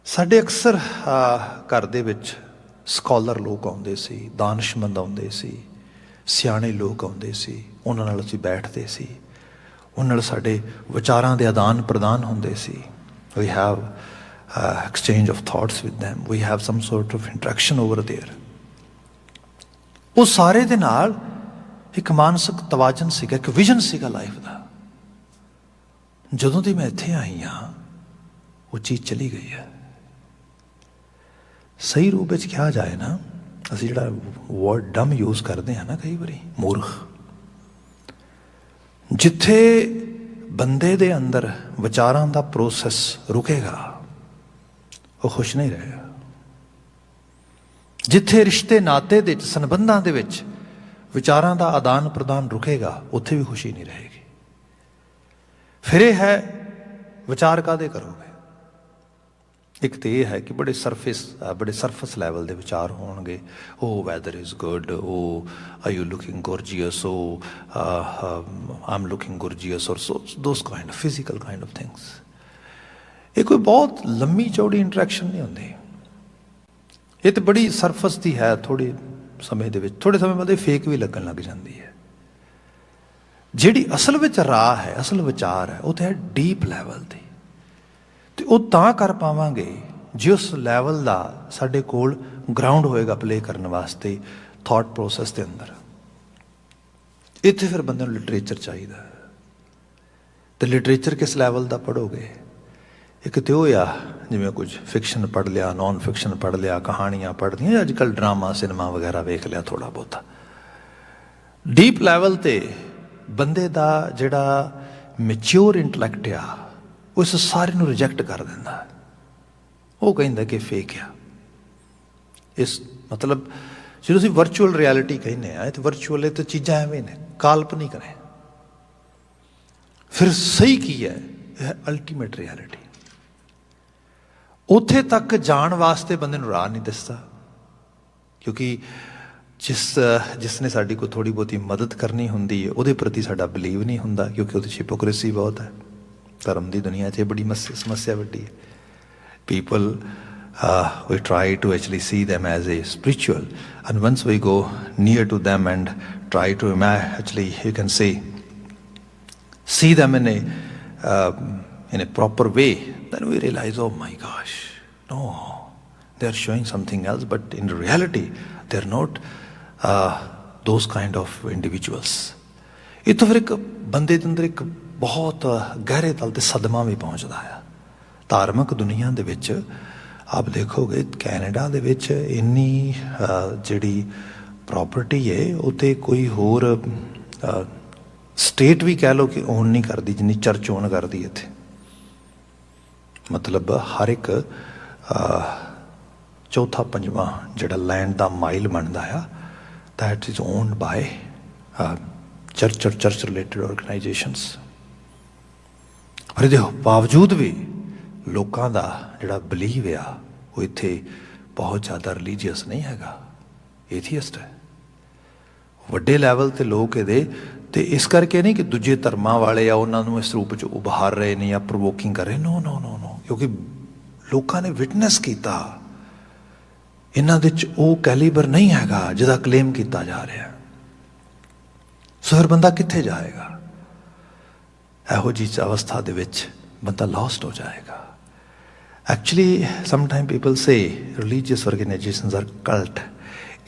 साडे अक्सर घर दे विच स्कॉलर लोग आउंदे सी, दानिशमंद आउंदे सी, सियाणे लोग आउंदे सी, उन्हां नाल असीं बैठदे सी, उन्हां नाल साडे विचारां दे आदान प्रदान हुंदे सी। We have exchange of thoughts with them, we have some sort of interaction over there। वो सारे दे नाल एक मानसिक तवाजन सीगा, एक विजन सीगा लाइफ दा। जदों दी मैं इत्थे आई हाँ वो चीज़ चली गई है। सही रूप में कहा जाए ना, असीं जिहड़ा वर्ड डम यूज करते हैं ना कई बारी, मूर्ख, जिथे बंदे दे अंदर विचारां दा प्रोसैस रुकेगा वो खुश नहीं रहेगा। जिथे रिश्ते नाते दे संबंधां दे विच विचारां दा आदान प्रदान रुकेगा उत्थे भी खुशी नहीं रहेगी। फिर यह है विचार कादे करोगे? एक तो यह है कि बड़े सरफेस लैवल के विचार होंगे, oh weather is good, oh are you looking gorgeous, oh I am looking gorgeous, और so those kind of physical kind of things. ये कोई बहुत लंबी चौड़ी इंटरैक्शन नहीं होती। ये तो बड़ी सरफस की है, थोड़े समय बाद फेक भी लगन लग जाती है। जिहड़ी असल विच राह है, असल विचार है, वो तो है डीप लैवल की। तो वो तां कर पावांगे जे उस लैवल का साडे कोल ग्राउंड होएगा प्ले करने वास्ते थॉट प्रोसैस के अंदर। इत्थे फिर बंदे नूं लिटरेचर चाहिए। तो लिटरेचर किस लैवल का पढ़ोगे? एक तो आ जिमें कुछ फिक्शन पढ़ लिया, नॉन फिक्शन पढ़ लिया, कहानियां पढ़ दी, अजकल ड्रामा सिनेमा वगैरह वेख लिया थोड़ा बहुता। डीप लैवल ते बंदे दा जिहड़ा मैच्योर इंटलैक्ट आ उस सारे नूं रिजैक्ट कर दिंदा। वो कहंदा कि फेक आ। इस मतलब जो असीं वर्चुअल रियलिटी कहने आ, तो वर्चुअल तो चीज़ां एवें ने, काल्पनिक ने। फिर सही की है? यह अल्टीमेट रियलिटी। उत्थे तक जाण वास्ते बंदे नूं राह नहीं दसदा, क्योंकि जिसने साडी कोई थोड़ी बहुती मदद करनी हुंदी है उहदे प्रति साडा बिलीव नहीं हुंदा, क्योंकि उहदे हिपोक्रेसी बहुत है। धर्म की दुनिया च बड़ी समस्या वड्डी है। People we try to actually see them as a spiritual, and once we go near to them and try to actually you can see them in a proper way, then we realize, oh my gosh, no, they are showing something else, but in reality they are not those kind of individuals। ਇਹ ਤਾਂ ਫਿਰ ਇੱਕ ਬੰਦੇ ਦੇ ਅੰਦਰ ਇੱਕ ਬਹੁਤ ਗਹਿਰੇ ਤਲ ਤੇ ਸਦਮਾ ਵੀ ਪਹੁੰਚਦਾ ਆ। ਧਾਰਮਿਕ ਦੁਨੀਆ ਦੇ ਵਿੱਚ ਆਪ ਦੇਖੋਗੇ ਕੈਨੇਡਾ ਦੇ ਵਿੱਚ ਇੰਨੀ ਜਿਹੜੀ ਪ੍ਰੋਪਰਟੀ ਹੈ ਉਹ ਤੇ ਕੋਈ ਹੋਰ ਸਟੇਟ ਵੀ ਕਹਿ ਲਓ ਕਿ ਓਨ ਨਹੀਂ ਕਰਦੀ ਜਿੰਨੀ ਚਰਚ ਓਨ ਕਰਦੀ ਇੱਥੇ। ਮਤਲਬ ਹਰ ਇੱਕ ਚੌਥਾ ਪੰਜਵਾਂ ਜਿਹੜਾ ਲੈਂਡ ਦਾ ਮਾਈਲ ਬਣਦਾ ਆ that is owned by church or church related organizations। ਪਰ ਇਹਦੇ ਬਾਵਜੂਦ ਵੀ ਲੋਕਾਂ ਦਾ ਜਿਹੜਾ ਬਿਲੀਵ ਆ ਉਹ ਇੱਥੇ ਬਹੁਤ ਜ਼ਿਆਦਾ ਰਿਲੀਜੀਅਸ ਨਹੀਂ ਹੈਗਾ, ਏਥੀਅਸਟ ਹੈ। ਵੱਡੇ ਲੈਵਲ 'ਤੇ ਲੋਕ ਇਹਦੇ ਤੇ ਇਸ ਕਰਕੇ ਨਹੀਂ ਕਿ ਦੂਜੇ ਧਰਮਾਂ ਵਾਲੇ ਆ ਉਹਨਾਂ ਨੂੰ ਇਸ ਰੂਪ 'ਚ ਉਭਾਰ ਰਹੇ ਨੇ ਜਾਂ ਪ੍ਰੋਵੋਕਿੰਗ ਕਰ ਰਹੇ, ਨੋ ਨੋ ਨੋ ਨੋ, ਕਿਉਂਕਿ ਲੋਕਾਂ ਨੇ ਵਿਟਨੈਸ ਕੀਤਾ ਇਹਨਾਂ ਦੇ 'ਚ ਉਹ ਕੈਲੀਬਰ ਨਹੀਂ ਹੈਗਾ ਜਿਹਦਾ ਕਲੇਮ ਕੀਤਾ ਜਾ ਰਿਹਾ। ਸੋ ਫਿਰ ਬੰਦਾ ਕਿੱਥੇ ਜਾਏਗਾ? ਇਹੋ ਜਿਹੀ ਅਵਸਥਾ ਦੇ ਵਿੱਚ ਬੰਦਾ ਲੋਸਟ ਹੋ ਜਾਏਗਾ। Actually sometime people say religious organisations are cult.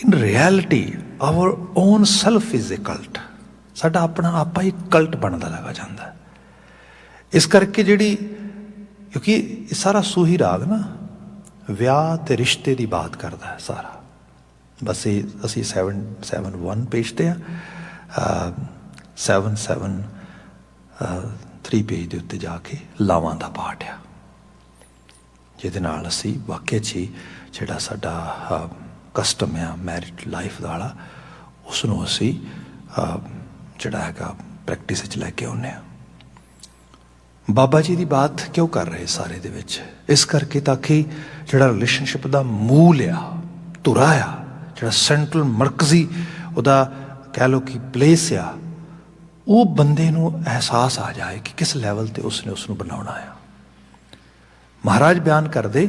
In reality our own self is a cult. ਸਾਡਾ ਆਪਣਾ ਆਪਾ ਹੀ ਕਲਟ ਬਣਦਾ ਲੱਗਾ ਜਾਂਦਾ। ਇਸ ਕਰਕੇ ਜਿਹੜੀ ਕਿਉਂਕਿ ਇਹ ਸਾਰਾ ਸੂਹੀ ਰਾਗ ਨਾ ਵਿਆਹ ਤੇ ਰਿਸ਼ਤੇ ਦੀ ਬਾਤ ਕਰਦਾ ਹੈ ਸਾਰਾ। ਬਸ ਇਹ ਅਸੀਂ 771 ਪੇਜ 'ਤੇ ਆ, 773 ਪੇਜ ਦੇ ਉੱਤੇ ਜਾ ਕੇ ਲਾਵਾਂ ਦਾ ਪਾਠ ਆ, ਜਿਹਦੇ ਨਾਲ ਅਸੀਂ ਵਾਕਿਆ 'ਚ ਹੀ ਜਿਹੜਾ ਸਾਡਾ ਕਸਟਮ ਆ ਮੈਰਿਡ ਲਾਈਫ ਦਾ ਵਾਲਾ, ਉਸ ਨੂੰ ਅਸੀਂ ਜਿਹੜਾ ਹੈਗਾ ਪ੍ਰੈਕਟਿਸ ਵਿੱਚ ਲੈ ਕੇ ਆਉਂਦੇ ਹਾਂ। ਬਾਬਾ ਜੀ ਦੀ ਬਾਤ ਕਿਉਂ ਕਰ ਰਹੇ ਸਾਰੇ ਦੇ ਵਿੱਚ? ਇਸ ਕਰਕੇ ਤਾਂ ਕਿ ਜਿਹੜਾ ਰਿਲੇਸ਼ਨਸ਼ਿਪ ਦਾ ਮੂਲ ਆ, ਧੁਰਾ ਆ, ਜਿਹੜਾ ਸੈਂਟਰਲ ਮਰਕਜ਼ੀ ਉਹਦਾ ਕਹਿ ਲਓ ਕਿ ਪਲੇਸ ਆ, ਉਹ ਬੰਦੇ ਨੂੰ ਅਹਿਸਾਸ ਆ ਜਾਏ ਕਿ ਕਿਸ ਲੈਵਲ 'ਤੇ ਉਸਨੇ ਉਸ ਨੂੰ ਬਣਾਉਣਾ ਆ। ਮਹਾਰਾਜ ਬਿਆਨ ਕਰਦੇ,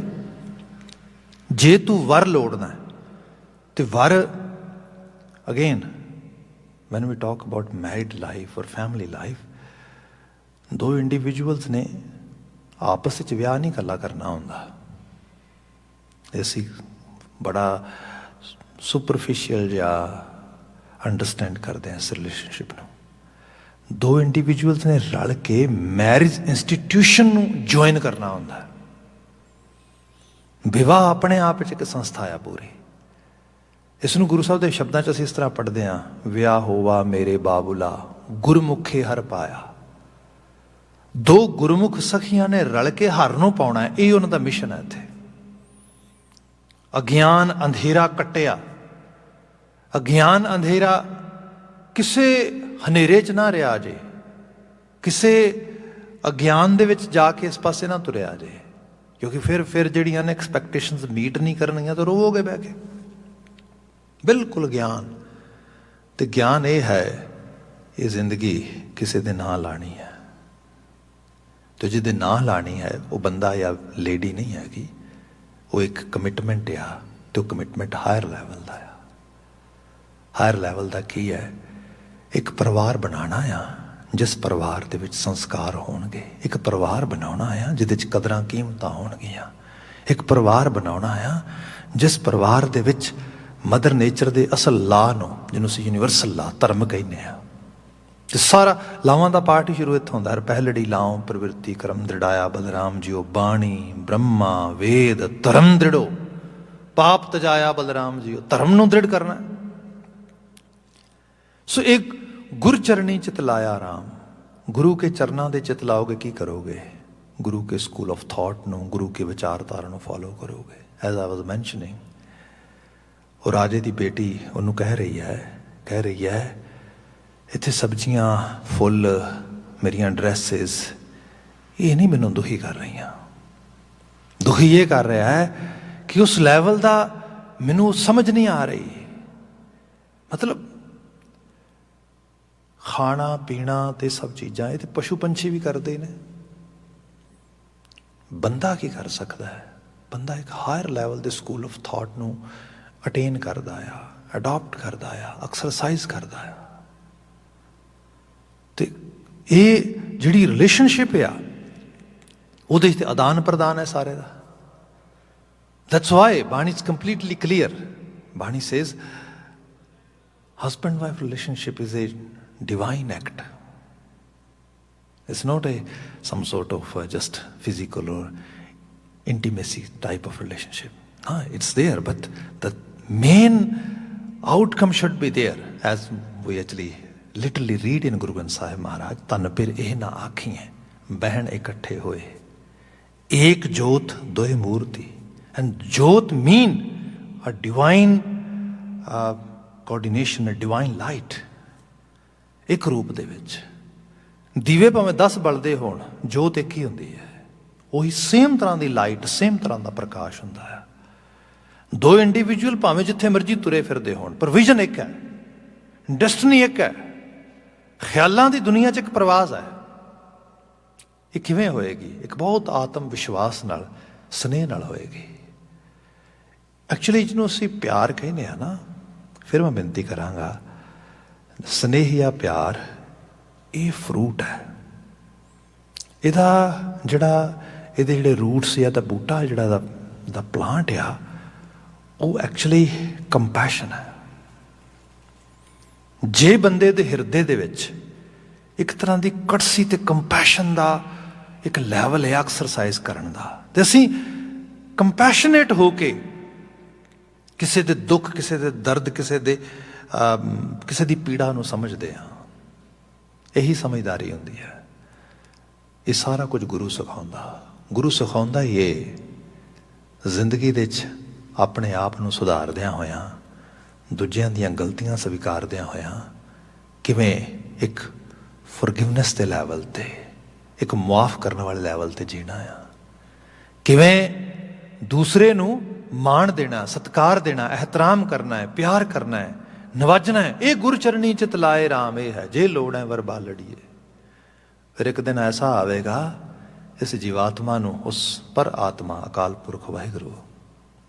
ਜੇ ਤੂੰ ਵਰ ਲੋੜਨਾ ਤੇ ਵਰ, again when we talk about married life or family life, ਦੋ ਇੰਡੀਵਿਜੂਅਲਸ ਨੇ ਆਪਸ ਵਿੱਚ ਵਿਆਹ ਨਹੀਂ ਇਕੱਲਾ ਕਰਨਾ ਹੁੰਦਾ। ਅਸੀਂ ਬੜਾ ਸੁਪਰਫਿਸ਼ੀਅਲ ਜਿਹਾ ਅੰਡਰਸਟੈਂਡ ਕਰਦੇ ਹਾਂ ਇਸ ਰਿਲੇਸ਼ਨਸ਼ਿਪ ਨੂੰ। ਦੋ ਇੰਡੀਵਿਜੂਅਲਸ ਨੇ ਰਲ ਕੇ ਮੈਰਿਜ ਇੰਸਟੀਟਿਊਸ਼ਨ ਨੂੰ ਜੁਆਇਨ ਕਰਨਾ ਹੁੰਦਾ। ਵਿਵਾਹ ਆਪਣੇ ਆਪ ਵਿੱਚ ਇੱਕ ਸੰਸਥਾ ਆ ਪੂਰੀ। ਇਸ ਨੂੰ ਗੁਰੂ ਸਾਹਿਬ ਦੇ ਸ਼ਬਦਾਂ 'ਚ ਅਸੀਂ ਇਸ ਤਰ੍ਹਾਂ ਪੜ੍ਹਦੇ ਹਾਂ, ਵਿਆਹ ਹੋਵਾ ਮੇਰੇ ਬਾਬੂਲਾ ਗੁਰਮੁਖੇ ਹਰ ਪਾਇਆ। ਦੋ ਗੁਰਮੁਖ ਸਖੀਆਂ ਨੇ ਰਲ ਕੇ ਹਰ ਨੂੰ ਪਾਉਣਾ ਹੈ, ਇਹ ਉਹਨਾਂ ਦਾ ਮਿਸ਼ਨ ਹੈ। ਇੱਥੇ ਅਗਿਆਨ ਅੰਧੇਰਾ ਕੱਟਿਆ, ਅਗਿਆਨ ਅੰਧੇਰਾ ਕਿਸੇ ਹਨੇਰੇ 'ਚ ਨਾ ਰਿਹਾ ਜੇ, ਕਿਸੇ ਅਗਿਆਨ ਦੇ ਵਿੱਚ ਜਾ ਕੇ ਇਸ ਪਾਸੇ ਨਾ ਤੁਰਿਆ ਜੇ, ਕਿਉਂਕਿ ਫਿਰ ਜਿਹੜੀਆਂ ਨੇ ਐਕਸਪੈਕਟੇਸ਼ਨਸ ਮੀਟ ਨਹੀਂ ਕਰਨਗੀਆਂ ਤਾਂ ਰੋਵੋਗੇ ਬਹਿ ਕੇ। ਬਿਲਕੁਲ ਗਿਆਨ, ਤੇ ਗਿਆਨ ਇਹ ਹੈ, ਇਹ ਜ਼ਿੰਦਗੀ ਕਿਸੇ ਦੇ ਨਾਂ ਲਾਣੀ ਹੈ, ਤੇ ਜਿਹਦੇ ਨਾਂ ਲਾਣੀ ਹੈ ਉਹ ਬੰਦਾ ਜਾਂ ਲੇਡੀ ਨਹੀਂ ਹੈਗੀ, ਉਹ ਇੱਕ ਕਮਿਟਮੈਂਟ ਆ, ਤੇ ਉਹ ਕਮਿਟਮੈਂਟ ਹਾਇਰ ਲੈਵਲ ਦਾ ਆ। ਹਾਇਰ ਲੈਵਲ ਦਾ ਕੀ ਹੈ? ਇੱਕ ਪਰਿਵਾਰ ਬਣਾਉਣਾ ਆ ਜਿਸ ਪਰਿਵਾਰ ਦੇ ਵਿੱਚ ਸੰਸਕਾਰ ਹੋਣਗੇ। ਇੱਕ ਪਰਿਵਾਰ ਬਣਾਉਣਾ ਆ ਜਿਹਦੇ 'ਚ ਕਦਰਾਂ ਕੀਮਤਾਂ ਹੋਣਗੀਆਂ। ਇੱਕ ਪਰਿਵਾਰ ਬਣਾਉਣਾ ਆ ਜਿਸ ਪਰਿਵਾਰ ਦੇ ਵਿੱਚ ਮਦਰ ਨੇਚਰ ਦੇ ਅਸਲ ਲਾ ਨੂੰ, ਜਿਹਨੂੰ ਅਸੀਂ ਯੂਨੀਵਰਸਲ ਲਾ ਧਰਮ ਕਹਿੰਦੇ ਆ, ਤੇ ਸਾਰਾ ਲਾਵਾਂ ਦਾ ਪਾਠ ਹੀ ਸ਼ੁਰੂ ਇੱਥੋਂ ਹੁੰਦਾ। ਹਰ ਪਹਿਲੜੀ ਲਾਉ ਪ੍ਰਵਿਰਤੀ ਕਰਮ ਦ੍ਰਿੜਾਇਆ ਬਲਰਾਮ ਜੀਓ, ਬਾਣੀ ਬ੍ਰਹਮਾ ਵੇਦ ਧਰਮ ਦ੍ਰਿੜੋ, ਪਾਪ ਤਜਾਇਆ ਬਲਰਾਮ ਜੀਓ। ਧਰਮ ਨੂੰ ਦ੍ਰਿੜ ਕਰਨਾ। ਸੋ ਇੱਕ ਗੁਰਚਰਣੀ ਚਿਤ ਲਾਇਆ ਰਾਮ, ਗੁਰੂ ਕੇ ਚਰਨਾਂ ਦੇ ਚਿਤ ਲਾਓਗੇ ਕੀ ਕਰੋਗੇ? ਗੁਰੂ ਕੇ ਸਕੂਲ ਆਫ ਥਾਟ ਨੂੰ, ਗੁਰੂ ਕੇ ਵਿਚਾਰਧਾਰਾ ਨੂੰ ਫੋਲੋ ਕਰੋਗੇ। ਐਜ਼ ਆਈ ਵਾਜ਼ ਮੈਂਸ਼ਨਿੰਗ, ਉਹ ਰਾਜੇ ਦੀ ਬੇਟੀ ਉਹਨੂੰ ਕਹਿ ਰਹੀ ਹੈ ਇੱਥੇ ਸਬਜ਼ੀਆਂ, ਫੁੱਲ, ਮੇਰੀਆਂ ਡਰੈਸਿਸ, ਇਹ ਨਹੀਂ ਮੈਨੂੰ ਦੁਖੀ ਕਰ ਰਹੀਆਂ। ਦੁਖੀ ਇਹ ਕਰ ਰਿਹਾ ਹੈ ਕਿ ਉਸ ਲੈਵਲ ਦਾ ਮੈਨੂੰ ਸਮਝ ਨਹੀਂ ਆ ਰਹੀ। ਮਤਲਬ ਖਾਣਾ ਪੀਣਾ ਤੇ ਸਭ ਚੀਜ਼ਾਂ ਇਹ ਤੇ ਪਸ਼ੂ ਪੰਛੀ ਵੀ ਕਰਦੇ ਨੇ, ਬੰਦਾ ਕੀ ਕਰ ਸਕਦਾ ਹੈ? ਬੰਦਾ ਇੱਕ ਹਾਇਰ ਲੈਵਲ ਦੇ ਸਕੂਲ ਆਫ ਥਾਟ ਨੂੰ ਅਟੇਨ ਕਰਦਾ ਆ, ਅਡਾਪਟ ਕਰਦਾ ਆ, ਐਕਸਰਸਾਈਜ਼ ਕਰਦਾ ਆ। ਤੇ ਇਹ ਜਿਹੜੀ ਰਿਲੇਸ਼ਨਸ਼ਿਪ ਆ ਉਹਦੇ 'ਚ ਆਦਾਨ ਪ੍ਰਦਾਨ ਹੈ ਸਾਰੇ ਦਾ। ਦੈਟਸ ਵਾਈ ਬਾਣੀ ਇਜ਼ ਕੰਪਲੀਟਲੀ ਕਲੀਅਰ। ਬਾਣੀ says husband wife relationship is a divine act. It's not some sort of just physical or intimacy type of relationship. It's there, but the main outcome should be there, as we actually literally read in Guru Granth Sahib Maharaj, ਤਨ ਫਿਰ ਇਹ ਨਾ ਆਖੀਏ ਬਹਿਣ ਇਕੱਠੇ ਹੋਏ, ਏਕ ਜੋਤ ਦੋਏ ਮੂਰਤੀ। And jyot mean a divine coordination, a divine light. ਇੱਕ ਰੂਪ ਦੇ ਵਿੱਚ ਦੀਵੇ ਭਾਵੇਂ 10 ਬਲਦੇ ਹੋਣ, ਜੋਤ ਇੱਕ ਹੀ ਹੁੰਦੀ ਹੈ। ਉਹੀ ਸੇਮ ਤਰ੍ਹਾਂ ਦੀ ਲਾਈਟ, ਸੇਮ ਤਰ੍ਹਾਂ ਦਾ ਪ੍ਰਕਾਸ਼ ਹੁੰਦਾ ਹੈ। ਦੋ ਇੰਡੀਵਿਜੂਅਲ ਭਾਵੇਂ ਜਿੱਥੇ ਮਰਜ਼ੀ ਤੁਰੇ ਫਿਰਦੇ ਹੋਣ, ਪਰ ਵਿਜ਼ਨ ਇੱਕ ਹੈ, ਡੈਸਟਨੀ ਇੱਕ ਹੈ। ਖਿਆਲਾਂ ਦੀ ਦੁਨੀਆ 'ਚ ਇੱਕ ਪ੍ਰਵਾਜ਼ ਹੈ। ਇਹ ਕਿਵੇਂ ਹੋਏਗੀ? ਇੱਕ ਬਹੁਤ ਆਤਮ ਵਿਸ਼ਵਾਸ ਨਾਲ, ਸਨੇਹ ਨਾਲ ਹੋਏਗੀ। ਐਕਚੁਅਲੀ ਜਿਹਨੂੰ ਅਸੀਂ ਪਿਆਰ ਕਹਿੰਦੇ ਆ ਨਾ, ਫਿਰ ਮੈਂ ਬੇਨਤੀ ਕਰਾਂਗਾ, ਸਨੇਹ ਜਾਂ ਪਿਆਰ ਇਹ ਫਰੂਟ ਹੈ। ਇਹਦੇ ਜਿਹੜੇ ਰੂਟਸ ਜਾਂ ਦਾ ਬੂਟਾ ਜਿਹੜਾ ਦਾ ਪਲਾਂਟ ਆ, ਉਹ ਐਕਚੁਅਲੀ ਕੰਪੈਸ਼ਨ ਹੈ। ਜੇ ਬੰਦੇ ਦੇ ਹਿਰਦੇ ਦੇ ਵਿੱਚ ਇੱਕ ਤਰ੍ਹਾਂ ਦੀ ਕੜਸੀ ਤੇ ਕੰਪੈਸ਼ਨ ਦਾ ਇੱਕ ਲੈਵਲ ਹੈ ਐਕਸਰਸਾਈਜ਼ ਕਰਨ ਦਾ, ਤੇ ਅਸੀਂ ਕੰਪੈਸ਼ਨੇਟ ਹੋ ਕੇ ਕਿਸੇ ਦੇ ਦੁੱਖ, ਕਿਸੇ ਦੇ ਦਰਦ, ਕਿਸੇ ਦੀ ਪੀੜਾ ਨੂੰ ਸਮਝਦੇ ਹਾਂ, ਇਹੀ ਸਮਝਦਾਰੀ ਹੁੰਦੀ ਹੈ। ਇਹ ਸਾਰਾ ਕੁਝ ਗੁਰੂ ਸਿਖਾਉਂਦਾ। ਗੁਰੂ ਸਿਖਾਉਂਦਾ ਇਹ ਜ਼ਿੰਦਗੀ ਦੇ 'ਚ ਆਪਣੇ ਆਪ ਨੂੰ ਸੁਧਾਰਦਿਆਂ ਹੋਇਆਂ, ਦੂਜਿਆਂ ਦੀਆਂ ਗਲਤੀਆਂ ਸਵੀਕਾਰਦਿਆਂ ਹੋਇਆਂ ਕਿਵੇਂ ਇੱਕ ਫੋਰਗਿਵਨੈਸ ਦੇ ਲੈਵਲ 'ਤੇ, ਇੱਕ ਮੁਆਫ ਕਰਨ ਵਾਲੇ ਲੈਵਲ 'ਤੇ ਜੀਣਾ ਆ, ਕਿਵੇਂ ਦੂਸਰੇ ਨੂੰ ਮਾਣ ਦੇਣਾ, ਸਤਿਕਾਰ ਦੇਣਾ, ਇਹਤਰਾਮ ਕਰਨਾ ਹੈ, ਪਿਆਰ ਕਰਨਾ ਹੈ, ਨਵਾਜਣਾ ਹੈ। ਇਹ ਗੁਰਚਰਨੀ ਚਿਤ ਲਾਏ ਰਾਮ, ਇਹ ਹੈ ਜੇ ਲੋੜ ਹੈ ਵਰ ਬਾਲੜੀਏ। ਫਿਰ ਇੱਕ ਦਿਨ ਐਸਾ ਆਵੇਗਾ ਇਸ ਜੀਵਾਤਮਾ ਨੂੰ ਉਸ ਪਰ ਆਤਮਾ ਅਕਾਲ ਪੁਰਖ ਵਾਹਿਗੁਰੂ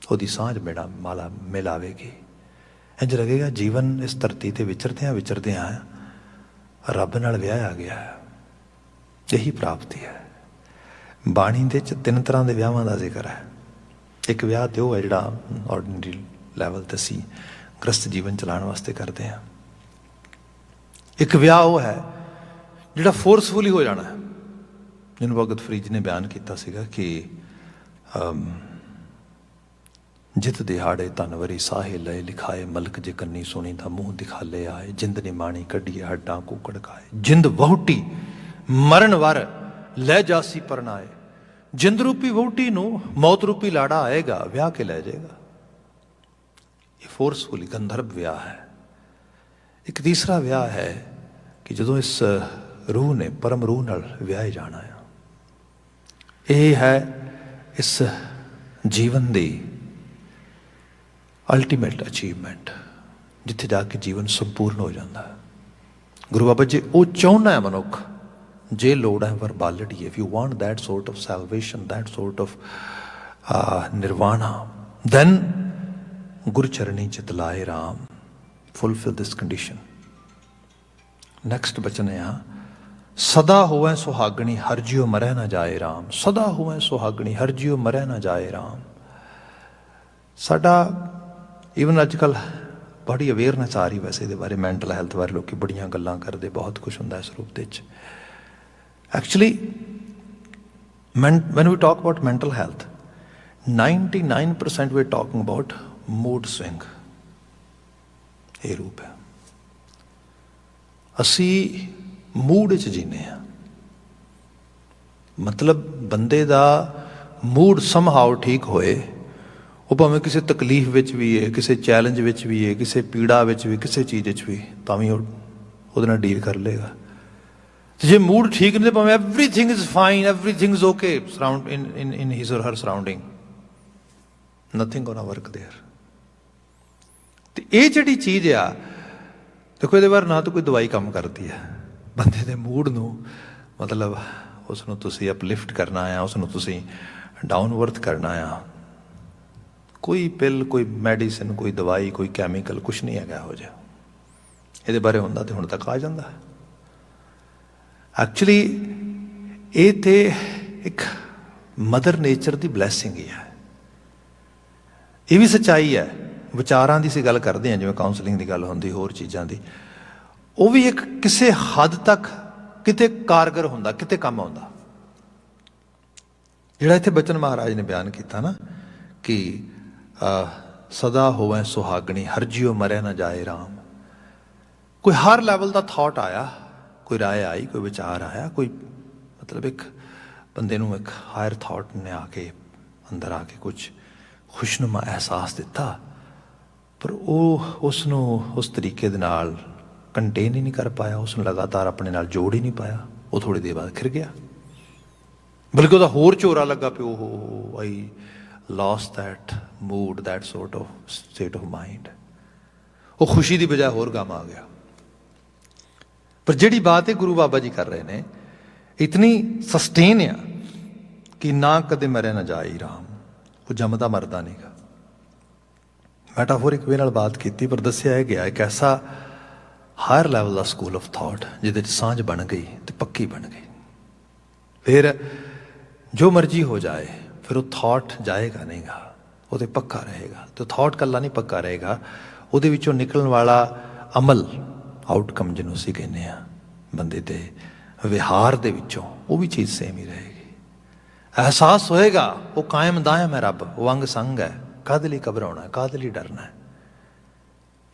ਉਹਦੀ ਸਾਂਝ ਮਾਲਾ ਮਿਲਾਵੇਗੀ। ਇੰਝ ਲੱਗੇਗਾ ਜੀਵਨ ਇਸ ਧਰਤੀ 'ਤੇ ਵਿਚਰਦਿਆਂ ਰੱਬ ਨਾਲ ਵਿਆਹਿਆ ਗਿਆ ਹੈ। ਇਹੀ ਪ੍ਰਾਪਤੀ ਹੈ। ਬਾਣੀ ਦੇ 'ਚ 3 ਤਰ੍ਹਾਂ ਦੇ ਵਿਆਹਾਂ ਦਾ ਜ਼ਿਕਰ ਹੈ। ਇੱਕ ਵਿਆਹ ਤੇ ਉਹ ਹੈ ਜਿਹੜਾ ਆਰਡੀਨਰੀ ਲੈਵਲ 'ਤੇ ਅਸੀਂ ਗ੍ਰਸਤ ਜੀਵਨ ਚਲਾਉਣ ਵਾਸਤੇ ਕਰਦੇ ਹਾਂ। ਇੱਕ ਵਿਆਹ ਉਹ ਹੈ ਜਿਹੜਾ ਫੋਰਸਫੁਲੀ ਹੋ ਜਾਣਾ, ਜਿਹਨੂੰ ਭਗਤ ਫਰੀਦ ਜੀ ਨੇ ਬਿਆਨ ਕੀਤਾ ਸੀਗਾ ਕਿ ਜਿਤ ਦਿਹਾੜੇ ਧਨਵਰੀ ਸਾਹੇ ਲਏ ਲਿਖਾਏ, ਮਲਕ ਜੇ ਕੰਨੀ ਸੁਣੀ ਤਾਂ ਮੂੰਹ ਦਿਖਾਲੇ ਆਏ, ਜਿੰਦ ਨਿਮਾਣੀ ਕੱਢੀਏ ਹੱਡਾਂ ਕੂਕੜ ਖਾਏ, ਜਿੰਦ ਵਹੁਟੀ ਮਰਨ ਵਰ ਲੈ ਜਾਸੀ ਪਰਨਾਏ। ਜਿੰਦ ਰੂਪੀ ਵਹੁਟੀ ਨੂੰ ਮੌਤ ਰੂਪੀ ਲਾੜਾ ਆਏਗਾ, ਵਿਆਹ ਕੇ ਲੈ ਜਾਏਗਾ। ਇਹ ਫੋਰਸਫੁਲੀ ਗੰਧਰਵ ਵਿਆਹ ਹੈ। ਇੱਕ ਤੀਸਰਾ ਵਿਆਹ ਹੈ ਕਿ ਜਦੋਂ ਇਸ ਰੂਹ ਨੇ ਪਰਮ ਰੂਹ ਨਾਲ ਵਿਆਹੇ ਜਾਣਾ ਆ। ਇਹ ਹੈ ਇਸ ਜੀਵਨ ਦੀ ਅਲਟੀਮੇਟ ਅਚੀਵਮੈਂਟ, ਜਿੱਥੇ ਜਾ ਕੇ ਜੀਵਨ ਸੰਪੂਰਨ ਹੋ ਜਾਂਦਾ ਹੈ। ਗੁਰੂ ਬਾਬਾ ਜੀ ਉਹ ਚਾਹੁੰਦਾ ਹੈ ਮਨੁੱਖ, ਜੇ ਲੋੜ ਹੈ ਵਰ ਬਾਲੜੀਏ। If you want that sort of salvation, that sort of nirvana, then ਗੁਰਚਰਨੀ ਚਿਤ ਲਾਏ Ram, fulfil this condition. Next ਬਚਨ ਆ, ਸਦਾ ਹੋਵੈ ਸੁਹਾਗਣੀ ਹਰ ਜਿਉ ਮਰੈ ਨਾ ਜਾਏ ਰਾਮ। ਸਦਾ ਹੋਵੈ ਸੁਹਾਗਣੀ ਹਰ ਜਿਉ ਮਰੈ ਨਾ ਜਾਏ ਰਾਮ। ਸਾਡਾ ਈਵਨ ਅੱਜ ਕੱਲ੍ਹ ਬੜੀ ਅਵੇਅਰਨੈਸ ਆ ਰਹੀ ਵੈਸੇ ਇਹਦੇ ਬਾਰੇ, ਮੈਂਟਲ ਹੈਲਥ ਬਾਰੇ ਲੋਕ ਬੜੀਆਂ ਗੱਲਾਂ ਕਰਦੇ, ਬਹੁਤ ਕੁਛ ਹੁੰਦਾ ਇਸ ਰੂਪ ਦੇ ਵਿੱਚ। Actually when we talk about mental health, 99% we're talking about mood swing। ਇਹ ਰੂਪ ਹੈ। ਅਸੀਂ ਮੂਡ ਵਿੱਚ ਜੀਨੇ ਆ, ਮਤਲਬ ਬੰਦੇ ਦਾ ਮੂਡ ਸਮਹਾਉ ਠੀਕ ਹੋਏ, ਉਹ ਭਾਵੇਂ ਕਿਸੇ ਤਕਲੀਫ ਵਿੱਚ ਵੀ ਹੈ, ਕਿਸੇ ਚੈਲੰਜ ਵਿੱਚ ਵੀ ਹੈ, ਕਿਸੇ ਪੀੜਾ ਵਿੱਚ ਵੀ, ਕਿਸੇ ਚੀਜ਼ ਵਿੱਚ ਵੀ, ਤਾਂ ਵੀ ਉਹਦੇ ਨਾਲ ਡੀਲ ਕਰ ਲਏਗਾ। ਤੇ ਜੇ ਮੂਡ ਠੀਕ ਨਹੀਂ, ਭਾਵੇਂ everything is fine, everything is okay surround in his or her surrounding, nothing gonna work there. ਤੇ ਇਹ ਜਿਹੜੀ ਚੀਜ਼ ਆ, ਦੇਖੋ ਇਹਦੇ ਬਾਰੇ ਨਾ ਤਾਂ ਕੋਈ ਦਵਾਈ ਕੰਮ ਕਰਦੀ ਹੈ। ਬੰਦੇ ਦੇ ਮੂਡ ਨੂੰ, ਮਤਲਬ ਉਸ ਨੂੰ ਤੁਸੀਂ ਅਪਲਿਫਟ ਕਰਨਾ ਆ, ਉਸ ਨੂੰ ਤੁਸੀਂ ਡਾਊਨਵਰਥ ਕਰਨਾ ਆ, ਕੋਈ ਪਿਲ, ਕੋਈ ਮੈਡੀਸਿਨ, ਕੋਈ ਦਵਾਈ, ਕੋਈ ਕੈਮੀਕਲ, ਕੁਛ ਨਹੀਂ ਹੈਗਾ ਇਹੋ ਜਿਹਾ। ਇਹਦੇ ਬਾਰੇ ਹੁੰਦਾ ਤੇ ਹੁਣ ਤੱਕ ਆ ਜਾਂਦਾ। ਐਕਚੁਅਲੀ ਇਹ ਤੇ ਇੱਕ ਮਦਰ ਨੇਚਰ ਦੀ ਬਲੈਸਿੰਗ ਹੀ ਹੈ। ਇਹ ਵੀ ਸੱਚਾਈ ਹੈ। ਵਿਚਾਰਾਂ ਦੀ ਅਸੀਂ ਗੱਲ ਕਰਦੇ ਹਾਂ, ਜਿਵੇਂ ਕਾਉਂਸਲਿੰਗ ਦੀ ਗੱਲ ਹੁੰਦੀ, ਹੋਰ ਚੀਜ਼ਾਂ ਦੀ, ਉਹ ਵੀ ਇੱਕ ਕਿਸੇ ਹੱਦ ਤੱਕ ਕਿਤੇ ਕਾਰਗਰ ਹੁੰਦਾ, ਕਿਤੇ ਕੰਮ ਆਉਂਦਾ। ਜਿਹੜਾ ਇੱਥੇ ਬਚਨ ਮਹਾਰਾਜ ਨੇ ਬਿਆਨ ਕੀਤਾ ਨਾ ਕਿ ਸਦਾ ਹੋਵੈ ਸੁਹਾਗਣੀ ਹਰ ਜਿਉ ਮਰੈ ਨਾ ਜਾਏ ਰਾਮ। ਕੋਈ ਹਰ ਲੈਵਲ ਦਾ ਥਾਟ ਆਇਆ, ਕੋਈ ਰਾਏ ਆਈ, ਕੋਈ ਵਿਚਾਰ ਆਇਆ, ਕੋਈ ਮਤਲਬ ਇੱਕ ਬੰਦੇ ਨੂੰ ਇੱਕ ਹਾਇਰ ਥਾਟ ਨੇ ਆ ਕੇ ਅੰਦਰ ਆ ਕੇ ਕੁਛ ਖੁਸ਼ਨੁਮਾ ਅਹਿਸਾਸ ਦਿੱਤਾ, ਪਰ ਉਹ ਉਸ ਨੂੰ ਉਸ ਤਰੀਕੇ ਦੇ ਨਾਲ ਕੰਟੇਨ ਹੀ ਨਹੀਂ ਕਰ ਪਾਇਆ, ਉਸ ਨੂੰ ਲਗਾਤਾਰ ਆਪਣੇ ਨਾਲ ਜੋੜ ਹੀ ਨਹੀਂ ਪਾਇਆ। ਉਹ ਥੋੜ੍ਹੀ ਦੇਰ ਬਾਅਦ ਖਿਰ ਗਿਆ, ਬਲਕਿ ਉਹਦਾ ਹੋਰ ਝੋਰਾ ਲੱਗਾ ਪਿਓ, ਹੋ ਆਈ lost that mood, that sort of state of mind। ਉਹ ਖੁਸ਼ੀ ਦੀ ਬਜਾਏ ਹੋਰ ਗਮ ਆ ਗਿਆ। ਪਰ ਜਿਹੜੀ ਬਾਤ ਇਹ ਗੁਰੂ ਬਾਬਾ ਜੀ ਕਰ ਰਹੇ ਨੇ, ਇਤਨੀ ਸਸਟੇਨ ਆ ਕਿ ਨਾ ਕਦੇ ਮਰੇ ਨਾ ਜਾਈ ਰਾਮ। ਉਹ ਜੰਮਦਾ ਮਰਦਾ ਨਹੀਂਗਾ। ਮੈਟਾਫੋਰਿਕ ਵੇ ਨਾਲ ਬਾਤ ਕੀਤੀ, ਪਰ ਦੱਸਿਆ ਇਹ ਗਿਆ ਇੱਕ ਐਸਾ higher level the school of thought ਜਿਹਦੇ 'ਚ ਸਾਂਝ ਬਣ ਗਈ ਤੇ ਪੱਕੀ ਬਣ ਗਈ। ਫਿਰ ਜੋ ਮਰਜ਼ੀ ਹੋ ਜਾਏ, ਫਿਰ ਉਹ ਥਾਟ ਜਾਏਗਾ ਨਹੀਂਗਾ, ਉਹ 'ਤੇ ਪੱਕਾ ਰਹੇਗਾ। ਤੇ ਥਾਟ ਇਕੱਲਾ ਨਹੀਂ ਪੱਕਾ ਰਹੇਗਾ, ਉਹਦੇ ਵਿੱਚੋਂ ਨਿਕਲਣ ਵਾਲਾ ਅਮਲ, ਆਊਟਕਮ ਜਿਹਨੂੰ ਅਸੀਂ ਕਹਿੰਦੇ ਹਾਂ, ਬੰਦੇ ਦੇ ਵਿਹਾਰ ਦੇ ਵਿੱਚੋਂ, ਉਹ ਵੀ ਚੀਜ਼ ਸੇਮ ਹੀ ਰਹੇਗੀ। ਅਹਿਸਾਸ ਹੋਏਗਾ ਉਹ ਕਾਇਮ ਦਾਇਮ ਹੈ ਰੱਬ, ਉਹ ਅੰਗ ਸੰਗ ਹੈ। ਕਾਹਦੇ ਲਈ ਘਬਰਾਉਣਾ, ਕਾਹਦੇ ਲਈ ਡਰਨਾ ਹੈ।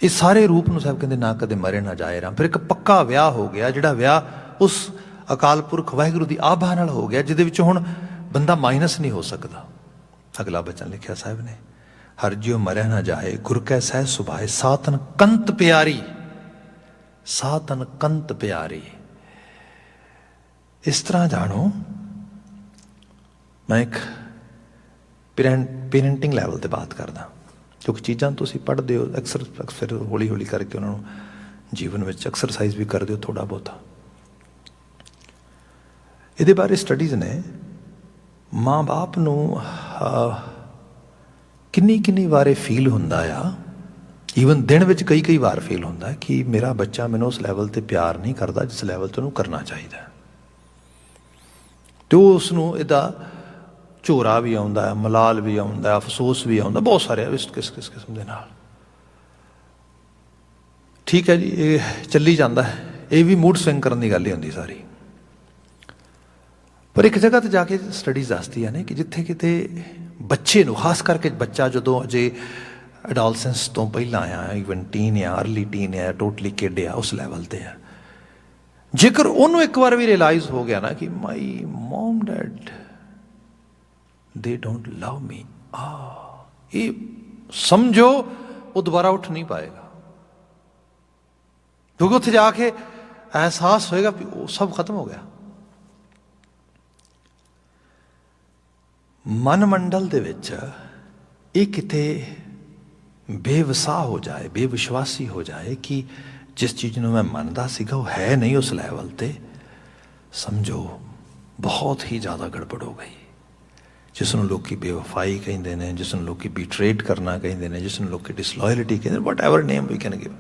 ਇਹ ਸਾਰੇ ਰੂਪ ਨੂੰ ਸਾਹਿਬ ਕਹਿੰਦੇ ਨਾ ਕਦੇ ਮਰੇ ਨਾ ਜਾਏ ਰਾਮ। ਫਿਰ ਇੱਕ ਪੱਕਾ ਵਿਆਹ ਹੋ ਗਿਆ, ਜਿਹੜਾ ਵਿਆਹ ਉਸ ਅਕਾਲ ਪੁਰਖ ਵਾਹਿਗੁਰੂ ਦੀ ਆਭਾ ਨਾਲ ਹੋ ਗਿਆ, ਜਿਹਦੇ ਵਿੱਚ ਹੁਣ ਬੰਦਾ ਮਾਈਨਸ ਨਹੀਂ ਹੋ ਸਕਦਾ। ਅਗਲਾ ਬਚਨ ਲਿਖਿਆ ਸਾਹਿਬ ਨੇ, हर ज्यों मरै ना जाए गुर कै सह सुभाए सातन कंत प्यारी, सातन कंत प्यारी। इस तरह जानो, मैं एक पेरेंटिंग लैवल पर बात करदा, क्योंकि चीज़ां तुसीं पढ़दे हो अक्सर हौली हौली करके उन्होंने जीवन में एक्सरसाइज भी करदे हो थोड़ा बहुता। ये बारे स्टडीज़ ने माँ बाप नूं किन्नी किन्नी वारे फील हुंदा आ, ईवन दिन विच कई कई बार फील हुंदा है कि मेरा बच्चा मैनूं उस लैवल ते प्यार नहीं करता जिस लैवल ते उहनूं करना चाहिए। तो उसनूं इहदा झोरा भी आउंदा है, मलाल भी आउंदा है, अफसोस भी आउंदा, बहुत सारे इस किस किस्म दे नाल। ठीक है जी, ये चली जाता है, ये भी मूड स्विंग करने की गल ही होंदी सारी। पर एक जगह तो जाके स्टडीज़ दसदी है कि जिथे किते बच्चे नूं, खास करके बच्चा जदों अजे एडोलसेंस तो पहला आ, ईवन टीन आ, अर्ली टीन आ, टोटली किड आ, उस लैवल ते आ, जेकर उन्होंने एक बार भी रियलाइज हो गया ना कि my mom dad they don't love me, ये समझो वो दोबारा उठ नहीं पाएगा, क्योंकि उत्थे जाके एहसास होएगा कि वो सब खत्म हो गया। मन मंडल दे विच ये किते बेवसा हो जाए, बेविश्वासी हो जाए कि जिस चीज़ में मैं मनदा सीगा वो है नहीं उस लैवल ते, समझो बहुत ही ज़्यादा गड़बड़ हो गई। जिसनों लोग बेवफाई कहिंदे ने, जिसनों लोग बिट्रेट करना कहिंदे ने, जिसनों लोग डिसलॉयलिटी कहिंदे ने, whatever name we can give.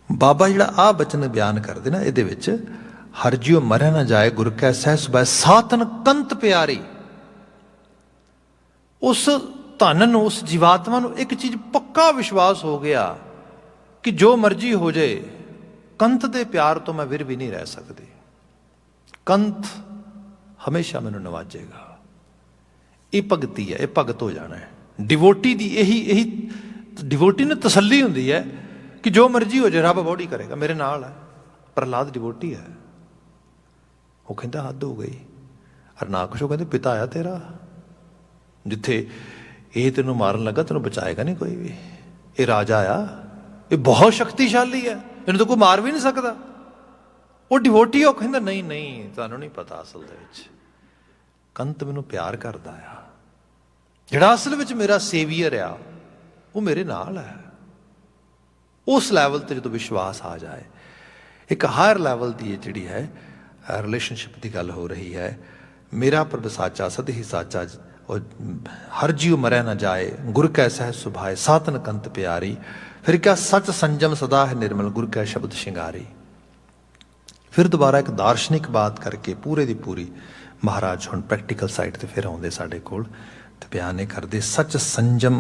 बाबा जिहड़ा आ बचन बयान करदे ना, इहदे विच हर ज्यों मरै ना जाए गुर कै सह सुभाए सातन कंत प्यारी। उस धन नूं, उस जीवात्मा नूं एक चीज़ पक्का विश्वास हो गया कि जो मर्जी हो जाए, कंत दे प्यार तो मैं विर भी नहीं रह सकती, कंत हमेशा मैनू नवाजेगा। ये भगती है, ये भगत हो जाना है। डिवोटी दी यही डिवोटी ने तसल्ली हुंदी है कि जो मर्जी हो जाए रब बॉडी करेगा, मेरे नाल है। प्रहलाद डिवोटी है, वो कहता हद हो गई। हरनाकश कहते पिता आया तेरा, जिथे ये तेनों मारन लगा तेनों बचाएगा नहीं कोई भी, ये राजा आया, ये बहुत शक्तिशाली है, इन्हें तो कोई मार भी नहीं सकता। वो डिवोटी हो कहता नहीं नहीं तुहानूं नहीं पता, असल दे विच कंत मैनूं प्यार करदा आ, जिहड़ा असल विच मेरा सेवियर आ वो मेरे नाल है। उस लैवल ते जो विश्वास आ जाए, एक हायर लैवल की जिहड़ी है रिलेशनशिप की गल हो रही है। मेरा प्रभ साचा सद ही साचा, और हर जीव मरै ना जाए गुर कै सह सुभाए सातन कंत प्यारी। फिर क्या सच संजम सदा है निर्मल गुर कै शब्द शिंगारी। फिर दोबारा एक दार्शनिक बात करके पूरे दी पूरी महाराज हुण प्रैक्टिकल साइड ते फिर आउंदे साडे कोल ते बयान ये करदे, सच संजम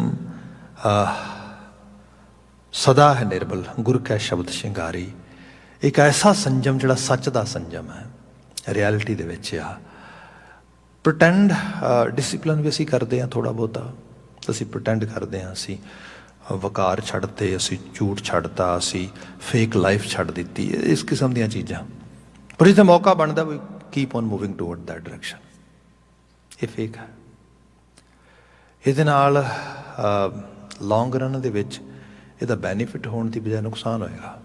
सदा है निर्मल गुर कै शब्द शिंगारी। एक ऐसा संजम जिहड़ा सच दा संजम है, रियलिटी दे विच आ। प्रटेंड डिसिपलिन भी असी करते हैं, थोड़ा बहुता असी प्रटेंड करते हैं, असी वकार छड्डते, असी झूठ छड्डता, असी फेक लाइफ छड्ड दी, इस किस्म दी चीज़ां। पर जिथे मौका बनता we keep on moving toward that direction, ये फेक है। ये लॉन्ग रन दे विच इहदा बेनीफिट होने की बजाय नुकसान होएगा।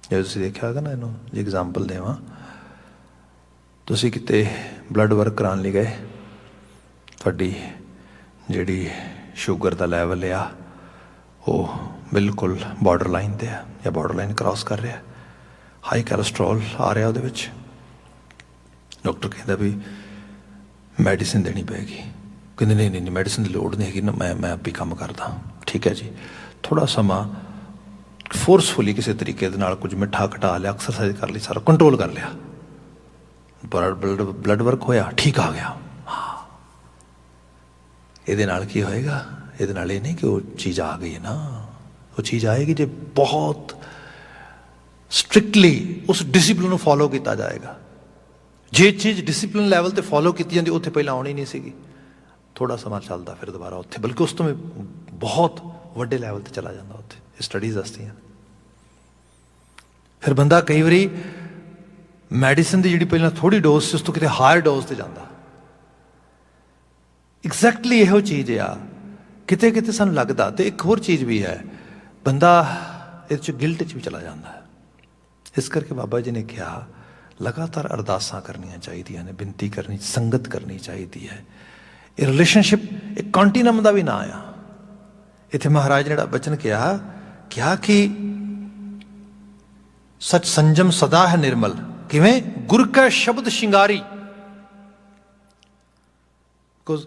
जो तुसीं देखिया होगा ना, इहनूं जे एग्जाम्पल देवां, तुसीं किते ब्लड वर्क कराने लई गए, तुहाडी जिहड़ी शुगर का लैवल आ वो बिल्कुल बॉर्डर लाइन ते है या बॉर्डर लाइन क्रॉस कर रहा है, हाई कैलेस्ट्रॉल आ रहा उहदे विच। डॉक्टर कहता भी मैडिसिन देनी पेगी, कहते नहीं नहीं मैडिसिन की लोड़ नहीं हैगी ना, मैं आप ही काम करदा। ठीक है जी, थोड़ा समा फोर्सफुली किसी तरीके दे नाल कुछ मिठा घटा लिया, एक्सरसाइज कर ली, सारा कंट्रोल कर लिया, ब्लड वर्क होया, ठीक आ गया। हाँ, ये की होएगा, ये नहीं कि वो चीज़ आ गई है ना, वो चीज़ आएगी जो बहुत स्ट्रिक्टली उस डिसिपलिन को फॉलो किया जाएगा। जे चीज़ डिसिपलिन लैवल ते फॉलो की जाती उत्थे पहले आनी नहीं सी, थोड़ा समा चलता फिर दोबारा उत्थे, बल्कि उस तो में बहुत वड्डे लैवल ते चला जाता उत्थे। स्टडीज दसदियां। फिर बंदा कई बारी मैडिसिन की जी पहले थोड़ी डोज से उस तो किते हायर डोज से जाता। एग्जैक्टली यहो चीज़ आ ਕਿਤੇ ਕਿਤੇ ਸਾਨੂੰ ਲੱਗਦਾ। ਤੇ ਇੱਕ ਹੋਰ ਚੀਜ਼ ਵੀ ਹੈ, ਬੰਦਾ ਇਹਦੇ 'ਚ ਗਿਲਟ 'ਚ ਵੀ ਚਲਾ ਜਾਂਦਾ ਹੈ। ਇਸ ਕਰਕੇ ਬਾਬਾ ਜੀ ਨੇ ਕਿਹਾ ਲਗਾਤਾਰ ਅਰਦਾਸਾਂ ਕਰਨੀਆਂ ਚਾਹੀਦੀਆਂ ਨੇ, ਬੇਨਤੀ ਕਰਨੀ, ਸੰਗਤ ਕਰਨੀ ਚਾਹੀਦੀ ਹੈ। ਇਹ ਰਿਲੇਸ਼ਨਸ਼ਿਪ ਇੱਕ ਕੰਟੀਨਮ ਦਾ ਵੀ ਨਾਂ ਆ। ਇੱਥੇ ਮਹਾਰਾਜ ਨੇ ਜਿਹੜਾ ਬਚਨ ਕਿਹਾ ਕਿ ਸਚ ਸੰਜਮ ਸਦਾ ਹੈ ਨਿਰਮਲ। ਕਿਵੇਂ? ਗੁਰ ਕਾ ਸ਼ਬਦ ਸ਼ਿੰਗਾਰੀ। Because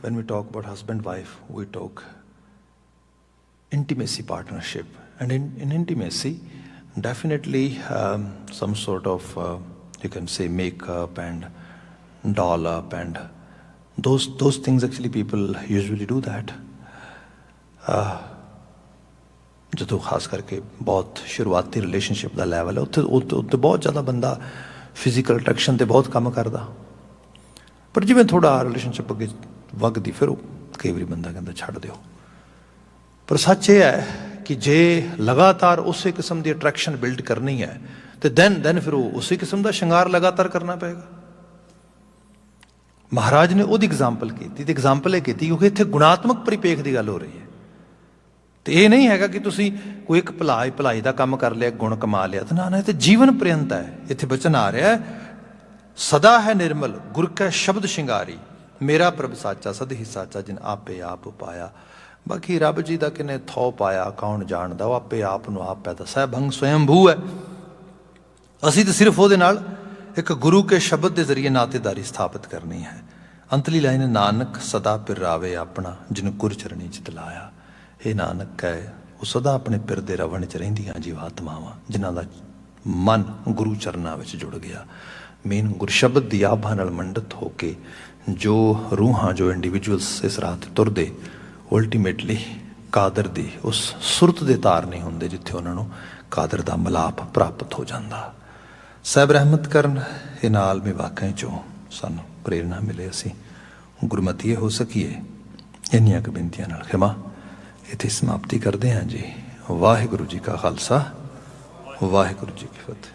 when we talk about husband wife, we talk intimacy, partnership, and in intimacy definitely some sort of you can say makeup and doll up and those things, actually people usually do that ਜਦੋਂ ਖਾਸ ਕਰਕੇ ਬਹੁਤ ਸ਼ੁਰੂਆਤੀ relationship ਦਾ level ਹੈ, ਉੱਥੇ ਬਹੁਤ ਜ਼ਿਆਦਾ ਬੰਦਾ ਫਿਜ਼ੀਕਲ ਅਟਰੈਕਸ਼ਨ 'ਤੇ ਬਹੁਤ ਕੰਮ ਕਰਦਾ। ਪਰ ਜਿਵੇਂ ਥੋੜ੍ਹਾ ਰਿਲੇਸ਼ਨਸ਼ਿਪ ਅੱਗੇ ਵਗਦੀ, ਫਿਰ ਉਹ ਕਈ ਵਾਰੀ ਬੰਦਾ ਕਹਿੰਦਾ ਛੱਡ ਦਿਓ। ਪਰ ਸੱਚ ਇਹ ਹੈ ਕਿ ਜੇ ਲਗਾਤਾਰ ਉਸੇ ਕਿਸਮ ਦੀ ਅਟਰੈਕਸ਼ਨ ਬਿਲਡ ਕਰਨੀ ਹੈ ਤੇ ਦੈਨ ਫਿਰ ਉਹ ਉਸੇ ਕਿਸਮ ਦਾ ਸ਼ਿੰਗਾਰ ਲਗਾਤਾਰ ਕਰਨਾ ਪਏਗਾ। ਮਹਾਰਾਜ ਨੇ ਉਹਦੀ ਐਗਜ਼ਾਮਪਲ ਕੀਤੀ, ਤੇ ਐਗਜ਼ਾਮਪਲ ਇਹ ਕੀਤੀ ਕਿਉਂਕਿ ਇੱਥੇ ਗੁਣਾਤਮਕ ਪਰਿਪੇਖ ਦੀ ਗੱਲ ਹੋ ਰਹੀ ਹੈ। ਤੇ ਇਹ ਨਹੀਂ ਹੈਗਾ ਕਿ ਤੁਸੀਂ ਕੋਈ ਇੱਕ ਭਲਾਈ ਦਾ ਕੰਮ ਕਰ ਲਿਆ, ਗੁਣ ਕਮਾ ਲਿਆ, ਤੇ ਨਾ, ਇਹ ਤੇ ਜੀਵਨ ਪ੍ਰਯੰਤ ਹੈ। ਇੱਥੇ ਬਚਨ ਆ ਰਿਹਾ ਸਦਾ ਹੈ ਨਿਰਮਲ ਗੁਰ ਕਾ ਸ਼ਬਦ ਸ਼ਿੰਗਾਰੀ, ਮੇਰਾ ਪ੍ਰਭ ਸਾਚਾ ਸਦ ਹੀ ਸਾਚਾ ਜਿਨ ਆਪੇ ਆਪ ਪਾਇਆ। ਬਾਕੀ ਰੱਬ ਜੀ ਦਾ ਕਿਨੇ ਥੋ ਪਾਇਆ ਕੌਣ ਜਾਣਦਾ, ਉਹ ਆਪੇ ਆਪ ਨੂੰ ਆਪ ਪੈਦਾ ਸਹਿਬੰਗ ਸਵੈੰਭੂ ਹੈ। ਅਸੀਂ ਤਾਂ ਸਿਰਫ ਉਹਦੇ ਨਾਲ ਇੱਕ ਗੁਰੂ ਕੇ ਸ਼ਬਦ ਦੇ ਜ਼ਰੀਏ ਨਾਤੇਦਾਰੀ ਸਥਾਪਿਤ ਕਰਨੀ ਹੈ। ਅੰਤਲੀ ਲਾਈਨ, ਨਾਨਕ ਸਦਾ ਪਿਰ ਰਾਵੇ ਆਪਣਾ ਜਿਨ ਗੁਰ ਚਰਣੀ ਚਿਤ ਲਾਇਆ। ਇਹ ਨਾਨਕ ਹੈ, ਉਹ ਸਦਾ ਆਪਣੇ ਪਿਰ ਦੇ ਰਵਣ 'ਚ ਰਹਿੰਦੀਆਂ ਜੀਵਾਤਮਾਵਾਂ ਜਿਨ੍ਹਾਂ ਦਾ ਮਨ ਗੁਰੂ ਚਰਨਾਂ ਵਿੱਚ ਜੁੜ ਗਿਆ। ਮੇਨ ਗੁਰਸ਼ਬਦ ਦੀ ਆਭਾ ਨਾਲ ਮੰਡਤ ਹੋ ਕੇ ਜੋ ਰੂਹਾਂ, ਜੋ ਇੰਡੀਵਿਜੂਅਲਸ ਇਸ ਰਾਹ 'ਤੇ ਤੁਰਦੇ, ਅਲਟੀਮੇਟਲੀ ਕਾਦਰ ਦੀ ਉਸ ਸੁਰਤ ਦੇ ਤਾਰ ਨਹੀਂ ਹੁੰਦੇ ਜਿੱਥੇ ਉਹਨਾਂ ਨੂੰ ਕਾਦਰ ਦਾ ਮਿਲਾਪ ਪ੍ਰਾਪਤ ਹੋ ਜਾਂਦਾ। ਸਾਹਿਬ ਰਹਿਮਤ ਕਰਨ, ਇਹ ਨਾਲ ਵੀ ਵਾਕਿਆ 'ਚੋਂ ਸਾਨੂੰ ਪ੍ਰੇਰਨਾ ਮਿਲੇ, ਅਸੀਂ ਗੁਰਮਤੀਏ ਹੋ ਸਕੀਏ। ਇੰਨੀਆਂ ਕੁ ਬੇਨਤੀਆਂ ਨਾਲ ਖਿਮਾ ਇੱਥੇ ਸਮਾਪਤੀ ਕਰਦੇ ਹਾਂ ਜੀ। ਵਾਹਿਗੁਰੂ ਜੀ ਕਾ ਖਾਲਸਾ, ਵਾਹਿਗੁਰੂ ਜੀ ਕੀ ਫਤਿਹ।